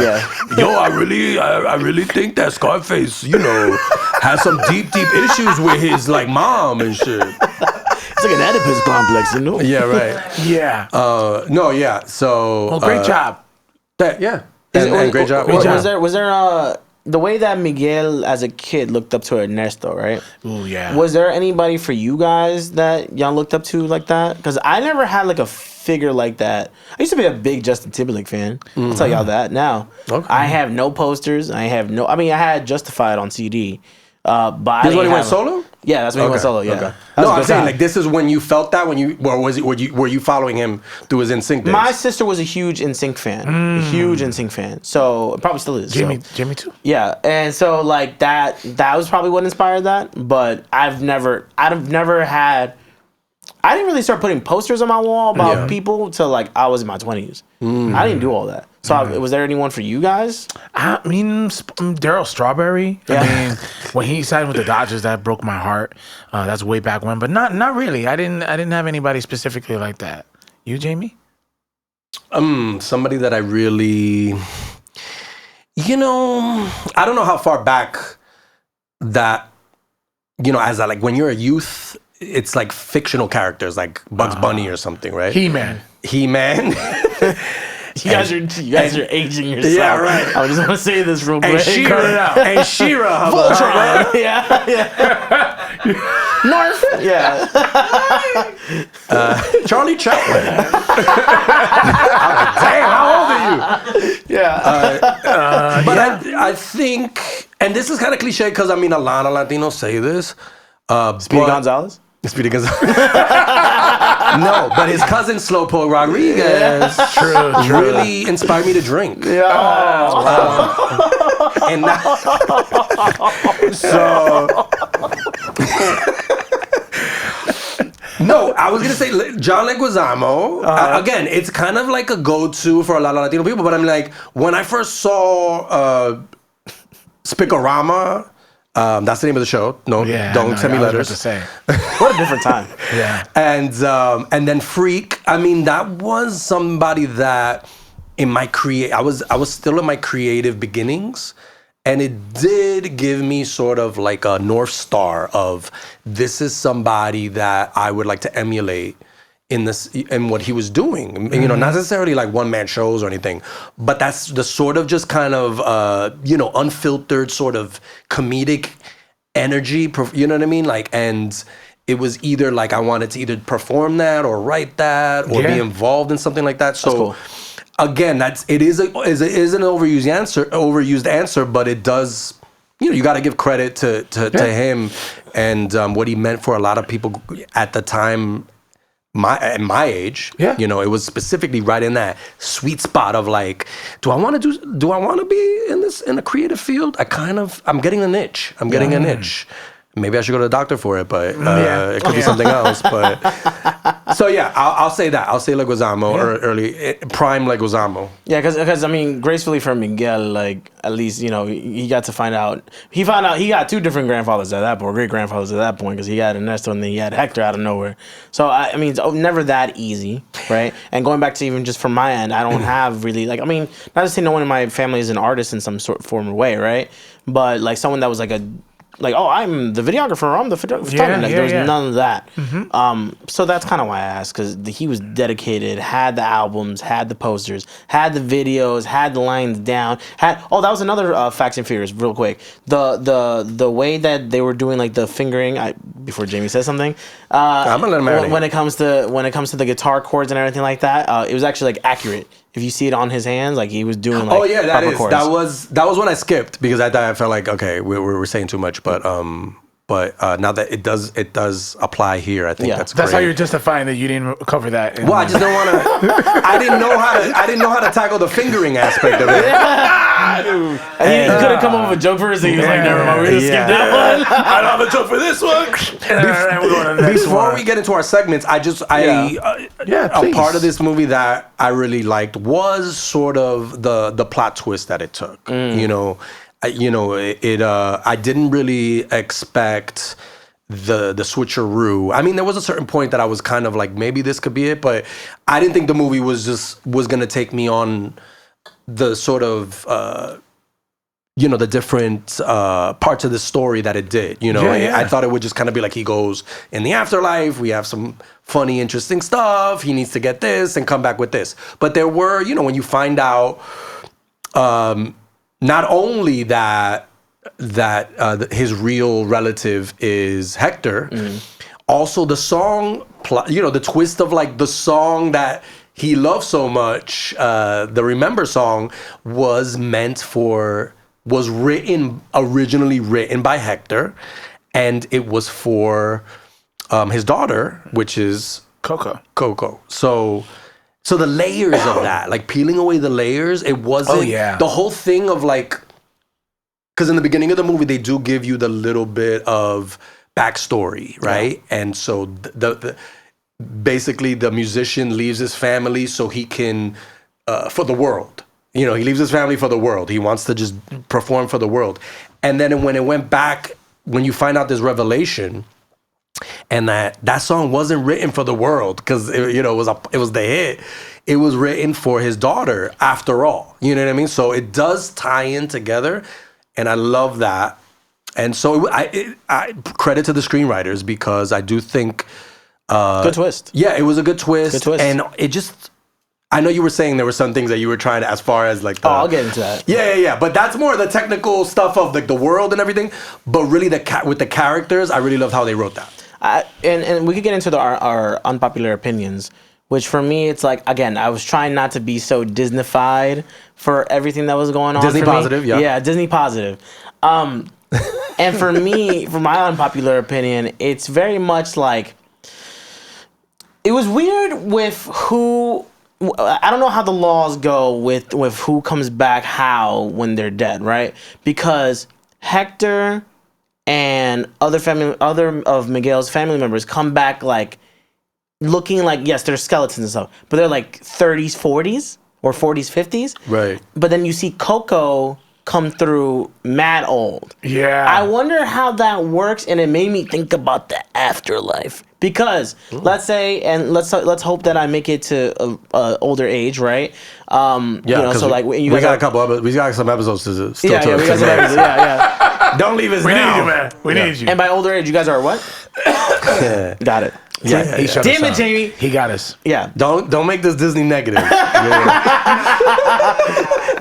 yo, I really think that Scarface, has some deep issues with his mom and shit. It's like an Oedipus complex, you know? Yeah, right. Yeah. No, yeah. So Well, great job. And great job. Was there the way that Miguel as a kid looked up to Ernesto, right? Oh yeah. Was there anybody for you guys that y'all looked up to like that? Because I never had a figure like that. I used to be a big Justin Timberlake fan. I'll tell y'all that now. Okay. I have no posters. I had Justified on CD. But This is when he went solo? Yeah, that's when he went solo. Yeah. Okay. No, I'm saying this is when you felt that were you following him through his NSYNC days? My sister was a huge NSYNC fan. A huge NSYNC fan. So probably still is. Jimmy too. Yeah, and so that was probably what inspired that. But I didn't really start putting posters on my wall about people till I was in my 20s. I didn't do all that. So was there anyone for you guys? I mean, Daryl Strawberry. Yeah. I mean, when he signed with the Dodgers, that broke my heart. That's way back when, but not really. I didn't have anybody specifically like that. You, Jamie? Somebody that I really, I don't know how far back that, as when you're a youth, it's like fictional characters like Bugs Bunny or something, right? He-Man. You guys are aging yourself. Yeah, right. I just want to say this real quick. And She-Ra. And She-Ra. Voltron. Yeah. North. Yeah. Charlie Chaplin. Damn, how old are you? Yeah. But I think, and this is kind of cliche because a lot of Latinos say this. Speedy Gonzalez? Speedy Gonzalez. No, but his cousin Slowpoke Rodriguez really inspired me to drink. Yeah. And so no, I was gonna say John Leguizamo. Again, it's kind of like a go-to for a lot of Latino people. But I'm like, when I first saw Spicorama. That's the name of the show. Don't send me letters. What a different time. Yeah. And then Freak. That was somebody that I was still in my creative beginnings, and it did give me sort of like a North Star of this is somebody that I would like to emulate in what he was doing. Not necessarily like one-man shows or anything, but that's the sort of just kind of unfiltered sort of comedic energy, you know what I mean? And it was either I wanted to either perform that or write that or be involved in something like that. So cool. Again, it is an overused answer, but it does. You got to give credit to him and what he meant for a lot of people at the time. At my age, it was specifically right in that sweet spot of do I want to be in a creative field? I'm getting a niche. A niche. Maybe I should go to the doctor for it, but it could be something else. But so I'll say that. I'll say Leguizamo or early prime Leguizamo. Yeah, because gracefully for Miguel, at least he got to find out. He found out he got two different grandfathers at that point, great grandfathers at that point, because he had Ernesto and then he had Hector out of nowhere. So it's never that easy, right? And going back to even just from my end, I don't have really not to say no one in my family is an artist in some sort form or way, right? But someone that was I'm the videographer, I'm the photographer. There was none of that. So that's kind of why I asked, because he was dedicated, had the albums, had the posters, had the videos, had the lines down. That was another Facts and Furious, real quick. The way that they were doing the fingering, before Jamie says something. I'm gonna let him out when it comes to the guitar chords and everything like that, it was actually like accurate. If you see it on his hands, like he was doing like proper chords. That was when I skipped because I felt like okay, we're saying too much, but now that it does apply here, I think that's great. That's how you're justifying that you didn't cover that. Well, I just don't want to. I didn't know how to tackle the fingering aspect of it. He couldn't come up with a joke for us, so he was like, "Never mind, we're gonna skip that one." I don't have a joke for this one. We're going to the next Before one. we get into our segments, a part of this movie that I really liked was sort of the plot twist that it took. You know, I didn't really expect the switcheroo. I mean, there was a certain point that I was kind of like, maybe this could be it, but I didn't think the movie was gonna take me on the sort of the different parts of the story that it did. I thought it would just kind of be like he goes in the afterlife, we have some funny, interesting stuff, he needs to get this and come back with this. But there were, when you find out not only that his real relative is Hector, also the song, the twist of like the song that he loves so much, the Remember song was originally written by Hector, and it was for his daughter, which is Coco. So the layers of that, like peeling away the layers, it wasn't the whole thing of like, because in the beginning of the movie, they do give you the little bit of backstory, right? Yeah. And so basically the musician leaves his family so he can, for the world. He leaves his family for the world. He wants to just perform for the world. And then when it went back, when you find out this revelation, and that song wasn't written for the world because it was the hit. It was written for his daughter after all. You know what I mean? So it does tie in together, and I love that. And so I credit to the screenwriters because I do think good twist. Yeah, it was a good twist. Good twist. And it just, I know you were saying there were some things that you were trying to, as far as like I'll get into that. Yeah. But that's more the technical stuff of like the world and everything. But really with the characters, I really loved how they wrote that. And we could get into our unpopular opinions, which for me, it's like, again, I was trying not to be so Disney-fied for everything that was going on. Disney for positive, me. yeah. Yeah, Disney positive. And for me, for my unpopular opinion, it's very much like, it was weird with who, I don't know how the laws go with who comes back how when they're dead, right? Because Hector and other of Miguel's family members come back like looking like, yes, they're skeletons and stuff, but they're like 30s, 40s or 40s, 50s. Right. But then you see Coco come through mad old. Yeah. I wonder how that works, and it made me think about the afterlife. Because let's say, and let's hope that I make it to a older age, right? So like we got some episodes to still we got some episodes. Yeah. Don't leave us now. We need you, man. We need you. And by older age, you guys are what? Got it. Yeah. Damn it, Jamie. He got us. Yeah. Don't make this Disney negative.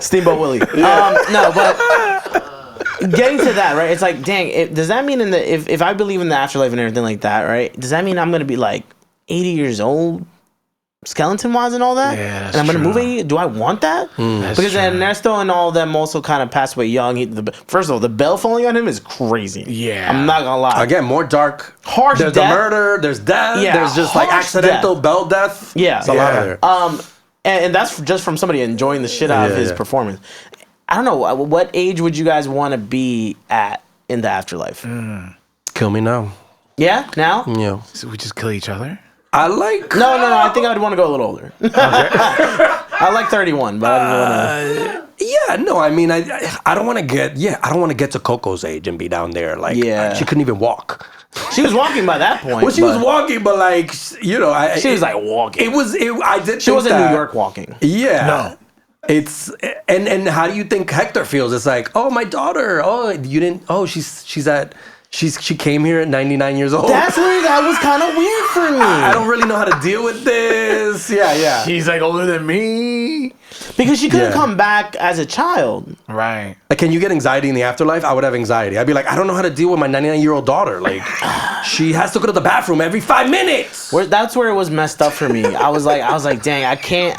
Steamboat Willie. No, but getting to that, right? It's like, dang, does that mean if I believe in the afterlife and everything like that, right? Does that mean I'm gonna be like 80 years old, skeleton-wise and all that? Yeah, that's and I'm gonna true. move 80? Do I want that? That's because true. Ernesto and all of them also kind of passed away young. First of all, the bell falling on him is crazy. Yeah. I'm not gonna lie. Again, more dark. Harsh There's death. the murder. There's death. Yeah, There's just like harsh accidental death. bell death. Yeah. It's a lot of there. And that's just from somebody enjoying the shit out of his performance. I don't know. What age would you guys want to be at in the afterlife? Kill me now. Yeah? Now? Yeah. So we just kill each other? I like. No. I think I would want to go a little older. I like 31, but I don't want to. Yeah, no, I mean, I don't want to get. Yeah, I don't want to get to Coco's age and be down there. Like, she couldn't even walk. She was walking by that point. Well, she was walking, but like, she was like walking. I did. She wasn't New York walking. Yeah. No. It's and how do you think Hector feels? It's like, oh, my daughter. Oh, you didn't. Oh, she came here at 99 years old. That's where that was kind of weird for me. I don't really know how to deal with this. Yeah. She's like older than me. Because she couldn't Yeah. come back as a child. Right. Like, can you get anxiety in the afterlife? I would have anxiety. I'd be like, I don't know how to deal with my 99-year-old daughter. Like, she has to go to the bathroom every 5 minutes. That's where it was messed up for me. I was like, dang, I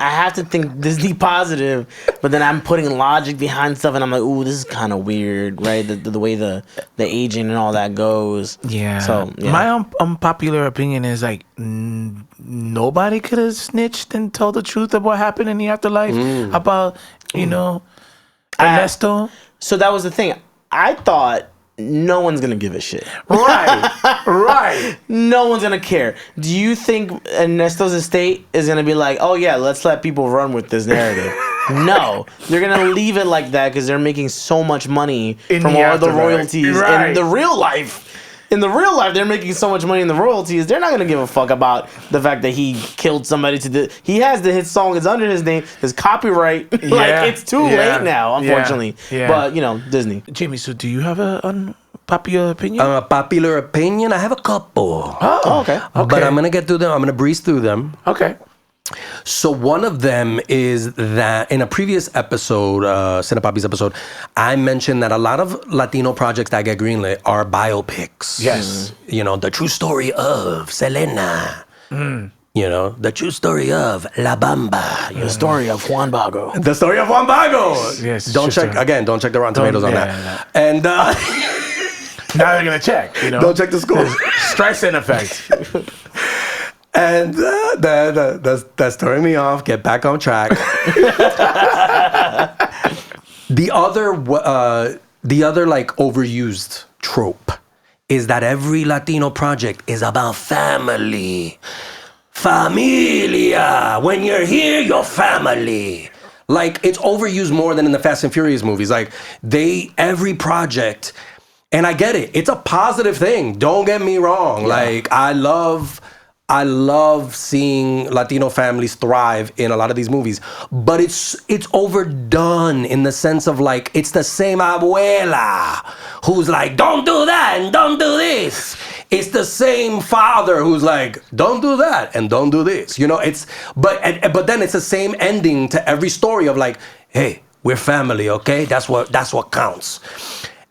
have to think Disney positive, but then I'm putting logic behind stuff, and I'm like, ooh, this is kind of weird, right? The way the aging and all that goes. Yeah. So yeah. My unpopular opinion is like nobody could have snitched and told the truth of what happened in the afterlife about Ernesto. So that was the thing. I thought no one's gonna give a shit. Right. No one's gonna care. Do you think Ernesto's estate is gonna be like, oh yeah, let's let people run with this narrative? No, they're gonna leave it like that because they're making so much money from the all the afterlife. royalties Right. in the real life. In the real life, they're making so much money in the royalties. They're not gonna give a fuck about the fact that he killed somebody. He has the hit song. It's under his name. His copyright. Like it's too late now, unfortunately. Yeah. But Disney. Jamie, so do you have a unpopular opinion? A popular opinion? I have a couple. Oh, okay. But I'm going to get through them. I'm going to breeze through them. Okay. So one of them is that in a previous episode, Cine Papis episode, I mentioned that a lot of Latino projects that get greenlit are biopics. Yes. The true story of Selena. The true story of La Bamba. The story of Juan Bago. The story of Juan Bago. Yes, Don't sure, check, sure. again, don't check the Rotten Tomatoes on that. Yeah. And Now they're gonna check. don't check the score. Streisand effect. And that's throwing me off. Get back on track. The other like overused trope is that every Latino project is about family. Familia. When you're here, you're family. Like, it's overused more than in the Fast and Furious movies. Like, every project, and I get it. It's a positive thing. Don't get me wrong. Yeah. Like, I love seeing Latino families thrive in a lot of these movies, but it's overdone in the sense of like, it's the same abuela who's like, don't do that and don't do this. It's the same father who's like, don't do that and don't do this. But then it's the same ending to every story of like, hey, we're family, okay? That's what counts.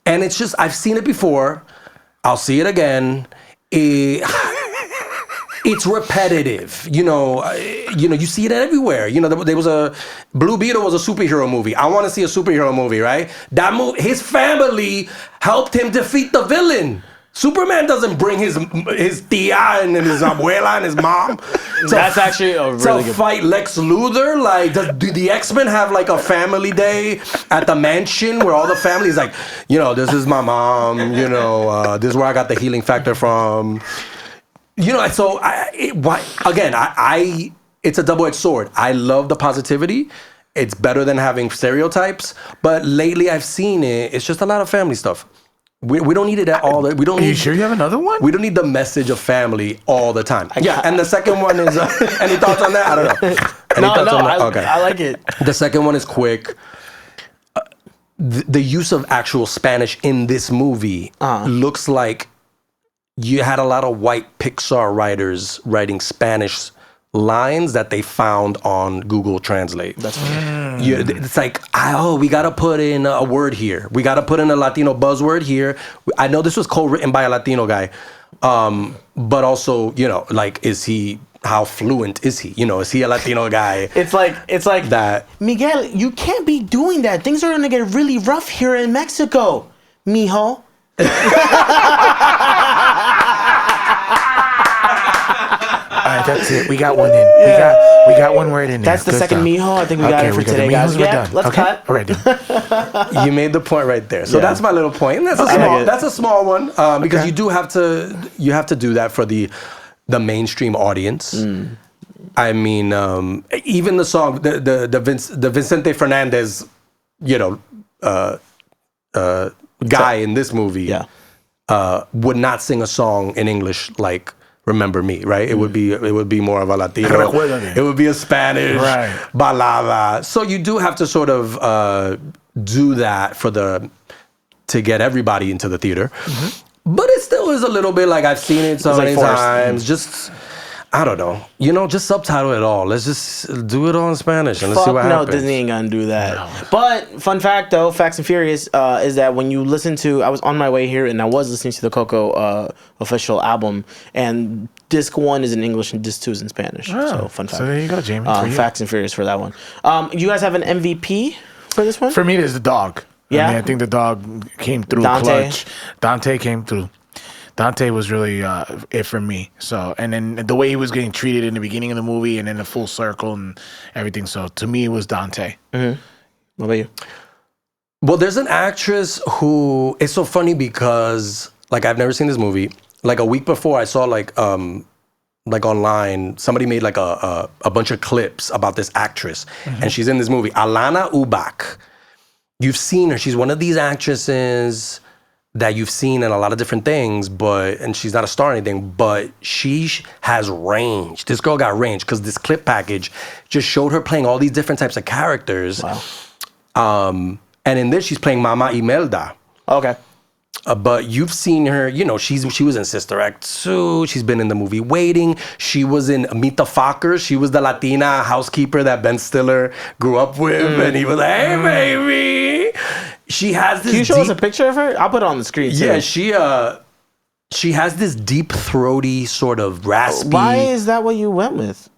And it's just, I've seen it before. I'll see it again. It's repetitive, you see it everywhere. There was a Blue Beetle was a superhero movie. I want to see a superhero movie, right? That movie, his family helped him defeat the villain. Superman doesn't bring his tia and his abuela and his mom. That's actually a really good fight Lex Luthor. Like, do the X-Men have like a family day at the mansion where all the family is like, this is my mom. This is where I got the healing factor from. So it's a double-edged sword. I love the positivity. It's better than having stereotypes. But lately I've seen it. It's just a lot of family stuff. We don't need it at all. We don't. Are you sure you have another one? We don't need the message of family all the time. And the second one is any thoughts on that? I don't know. Any thoughts on that? Okay. I like it. The second one is quick. The use of actual Spanish in this movie looks like you had a lot of white Pixar writers writing Spanish lines that they found on Google Translate. That's it's like, we got to put in a word here. We got to put in a Latino buzzword here. I know this was co-written by a Latino guy, but also, how fluent is he? Is he a Latino guy? It's like that. Miguel, you can't be doing that. Things are going to get really rough here in Mexico, mijo. All right, that's it. We got one in. We got one word in there. That's the second mijo. I think we got it for today, guys. Yeah, let's cut. All right, dude. You made the point right there. So that's my little point. And that's a small one because you do have to do that for the mainstream audience. I mean, even the song, the Vicente Fernandez, guy in this movie would not sing a song in English like Remember Me, right? It would be more of a Latino. It would be a Spanish balada. So you do have to sort of do that to get everybody into the theater. But it still is a little bit like I've seen it so many times. Just I don't know. Just subtitle it all. Let's just do it all in Spanish and let's see what happens. No, Disney ain't gonna do that. No. But fun fact though, Facts and Furious, is that when you listen to, I was on my way here and I was listening to the Coco official album, and disc 1 is in English and disc 2 is in Spanish. So fun fact. So there you go, Jamie. Facts and Furious for that one. You guys have an MVP for this one? For me, there's the dog. Yeah, I think the dog came through clutch. Dante came through. Dante was really it for me. So, and then the way he was getting treated in the beginning of the movie and then the full circle and everything. So, to me, it was Dante. Mm-hmm. What about you? Well, there's an actress who, it's so funny because, I've never seen this movie. A week before, I saw, online, somebody made, a bunch of clips about this actress. Mm-hmm. And she's in this movie. Alana Ubach. You've seen her. She's one of these actresses that you've seen in a lot of different things, and she's not a star or anything, but she has range. This girl got range because this clip package just showed her playing all these different types of characters. Wow. And in this, she's playing Mama Imelda. Okay. But you've seen her, she was in Sister Act 2. She's been in the movie Waiting. She was in Meet the Fockers. She was the Latina housekeeper that Ben Stiller grew up with. And he was like, hey, baby. She has this. Can you show us a picture of her? I'll put it on the screen too. Yeah, she has this deep throaty sort of raspy. Why is that what you went with?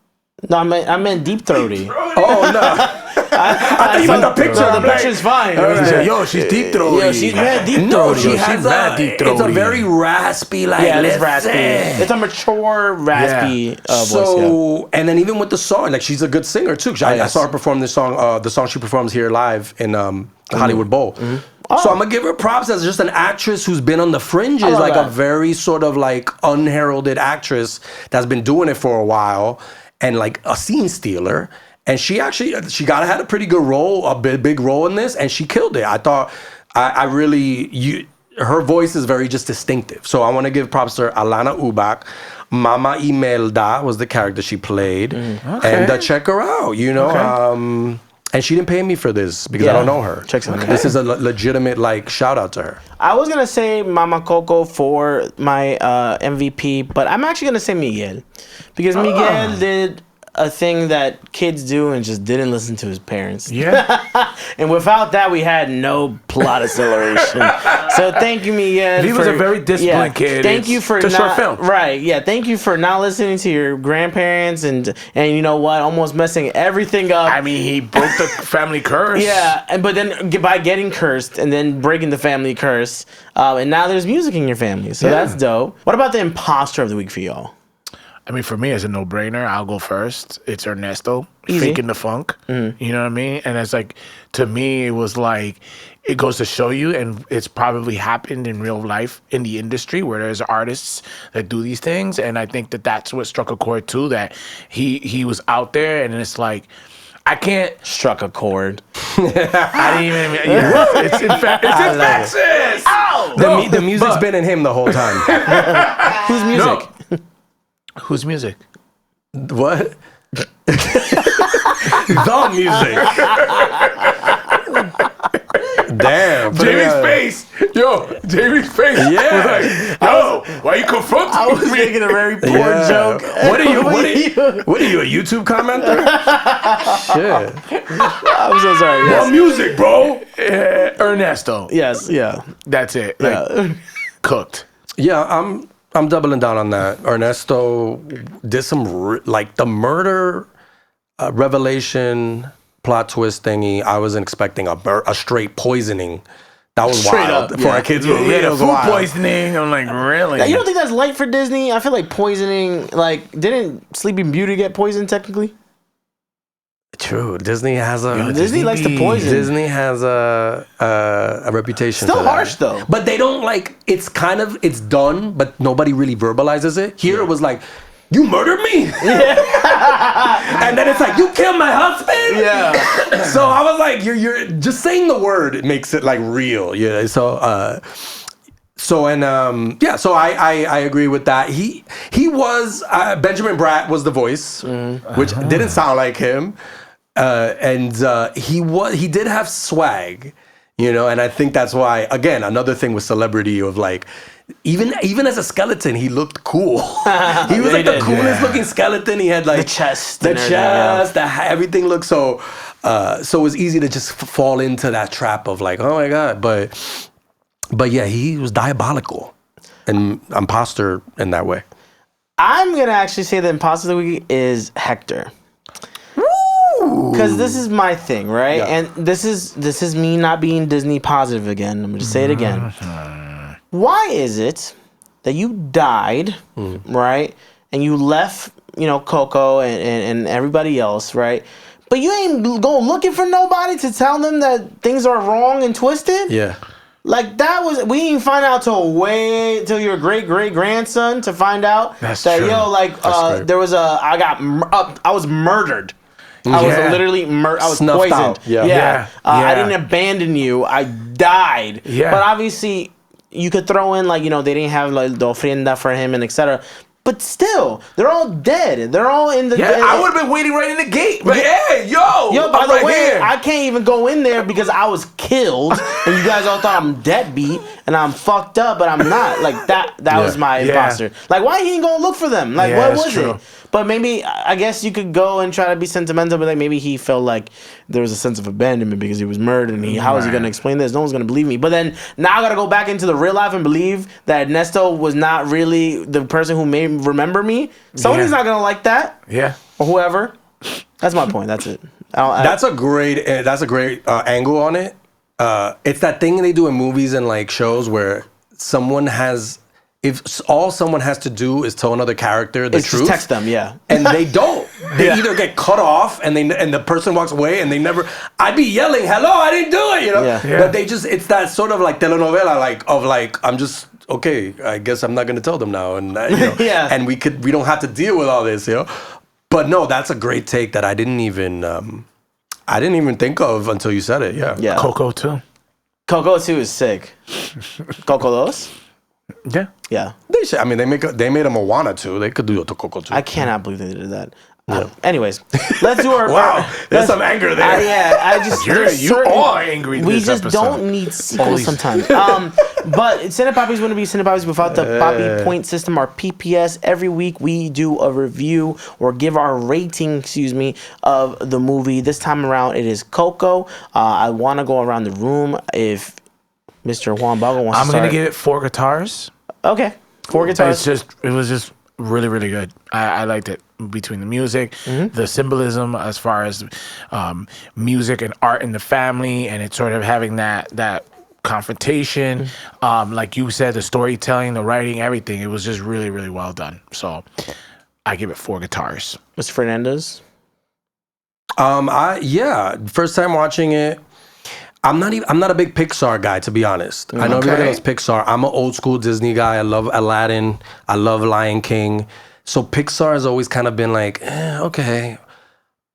No, I meant deep throaty. Oh no. I thought you meant the picture. No, the picture's fine. Yo, she's deep throaty. Yo, she's mad deep throaty. No, she has deep throaty. It's a very raspy, it's raspy. It's a mature, raspy voice. So, and then even with the song, she's a good singer too. I saw her perform this song, the song she performs here live in the Hollywood Bowl. Mm-hmm. Oh. So I'm gonna give her props as just an actress who's been on the fringes, a very sort of unheralded actress that's been doing it for a while, and a scene stealer. And she had a pretty good role, a big role in this, and she killed it. I thought, her voice is very just distinctive. So I want to give props to Alana Ubach. Mama Imelda was the character she played. Okay. And check her out, Okay. And she didn't pay me for this because I don't know her. This is a legitimate shout out to her. I was gonna say Mama Coco for my MVP, but I'm actually gonna say Miguel because Miguel did a thing that kids do and just didn't listen to his parents. Yeah. And without that, we had no plot acceleration. So thank you, Miguel. He was a very disciplined kid. Thank you for short film. Right. Yeah. Thank you for not listening to your grandparents and you know what? Almost messing everything up. I mean, he broke the family curse. Yeah. But then by getting cursed and then breaking the family curse, and now there's music in your family. So that's dope. What about the imposter of the week for y'all? I mean, for me, it's a no-brainer. I'll go first. It's Ernesto, Easy. faking the funk. Mm-hmm. You know what I mean? And it's to me, it was it goes to show you, and it's probably happened in real life in the industry where there's artists that do these things. And I think that's what struck a chord, too, that he was out there, and it's I can't... Struck a chord. I didn't even... Yeah, it's infectious! Ow! The music's been in him the whole time. Whose music? No. Whose music? What? The music. Damn. Jamie's face. Yo, Jamie's face. Yeah. Was why you confronting me? I was making a very poor joke. What are you, a YouTube commenter? Shit. I'm so sorry. Yes. What music, bro? Ernesto. Yes, yeah. That's it. Cooked. Yeah, I'm doubling down on that. Ernesto did some the murder revelation plot twist thingy. I wasn't expecting a straight poisoning. That was straight wild up, for our kids. Yeah, food poisoning. I'm really? Now, you don't think that's light for Disney? I feel like poisoning. Didn't Sleeping Beauty get poisoned technically? True. Disney has Disney likes to poison. Disney has a reputation. Still for that. harsh though. But they don't it's done, but nobody really verbalizes it. Here it was you murdered me? Yeah. And then it's you killed my husband? Yeah. So I was you're just saying the word, it makes it real. Yeah. So I agree with that. He was Benjamin Bratt was the voice, which didn't sound like him. He did have swag, and I think that's why, again, another thing with celebrity of even as a skeleton, he looked cool. He was like the coolest looking skeleton. He had like the chest, everything looked so. So it was easy to just fall into that trap of like, oh my god, but yeah, he was diabolical and imposter in that way. I'm gonna actually say the imposter of the week is Hector. Because this is my thing, right? Yeah. And this is me not being Disney positive again. I'm going to say it again. Why is it that you died, right? And you left, Coco and everybody else, right? But you ain't go looking for nobody to tell them that things are wrong and twisted? Yeah. Like we didn't find out till your great-great-grandson to find out That's that, true. There was I was murdered. I was literally I was snuffed poisoned. Out. I didn't abandon you. I died. Yeah. But obviously, you could throw in they didn't have the ofrenda for him and etc. But still, they're all dead. They're all in the. Yeah, I would have been waiting right in the gate. But hey, yo, by the way, I can't even go in there because I was killed, and you guys all thought I'm deadbeat and I'm fucked up, but I'm not. Like that was my imposter. Like, why he ain't gonna look for them? Like, what was it? But maybe I guess you could go and try to be sentimental, but maybe he felt like there was a sense of abandonment because he was murdered, and how is he gonna explain this? No one's gonna believe me. But then now I gotta go back into the real life and believe that Ernesto was not really the person who may remember me. Somebody's not gonna like that. Yeah. Or whoever. That's my point. That's it. That's a great angle on it. It's that thing they do in movies and like shows where if all someone has to do is tell another character the truth, just text them, and they don't. They either get cut off and the person walks away and they never. I'd be yelling, "Hello, I didn't do it," But they just—it's that sort of like telenovela, I'm just okay. I guess I'm not gonna tell them now, and and we don't have to deal with all this, But no, that's a great take that I didn't even think of until you said it. Yeah. Coco too. Coco too is sick. Coco dos. Yeah. Yeah. They should. I mean, they made a Moana too. They could do a Coco too. I cannot believe they did that. Anyways, let's do our. Wow, there's some anger there. I just you are angry. We just don't need sequels sometimes. But Cine Papis wouldn't be Cine Papis without the PAPI point system, our PPS. Every week we do a review or give our rating, of the movie. This time around it is Coco. I want to go around the room if Mr. Juan Bago wants to start. I'm gonna give it 4 guitars. Okay, 4 guitars. It was just really, really good. I liked it. Between the music, the symbolism as far as music and art in the family, and it's sort of having that confrontation. Like you said, the storytelling, the writing, everything. It was just really, really well done. So I give it 4 guitars. Mr. Fernandez? First time watching it. I'm not a big Pixar guy, to be honest. I know everybody loves Pixar. I'm an old school Disney guy. I love Aladdin. I love Lion King. So Pixar has always kind of been like, okay,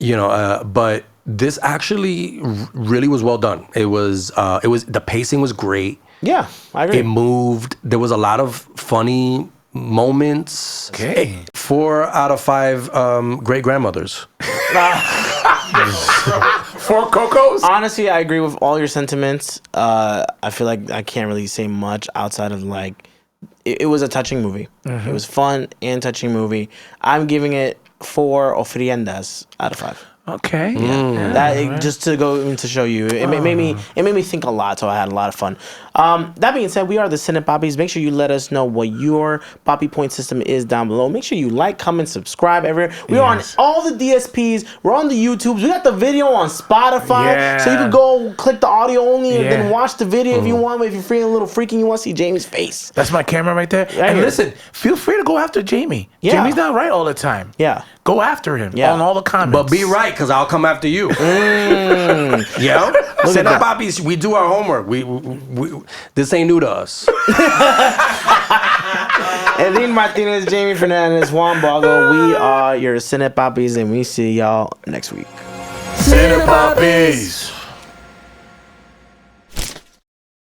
but this actually really was well done. It was the pacing was great. Yeah, I agree. It moved. There was a lot of funny moments. Okay. 4 out of 5 great grandmothers. 4 Cocos? Honestly, I agree with all your sentiments. I feel like I can't really say much outside of it was a touching movie. It was fun and touching movie. I'm giving it 4 ofrendas out of 5. Okay. Just to go and to show you, it made me think a lot, so I had a lot of fun. That being said, we are the Cine Papis. Make sure you let us know what your PAPI point system is down below. Make sure you like, comment, subscribe everywhere. We are on all the DSPs. We're on the YouTubes. We got the video on Spotify, so you can go click the audio only and then watch the video if you want. If you're feeling a little freaky, you want to see Jamie's face. That's my camera right there. And listen, feel free to go after Jamie. Yeah. Jamie's not right all the time. Yeah. Go after him on all the comments. But be right, because I'll come after you. Cine Papis, we do our homework. We this ain't new to us. Eddin Martinez, Jaime Fernandez, Juan Bago. We are your Cine Papis, and we see y'all next week. Cine Papis.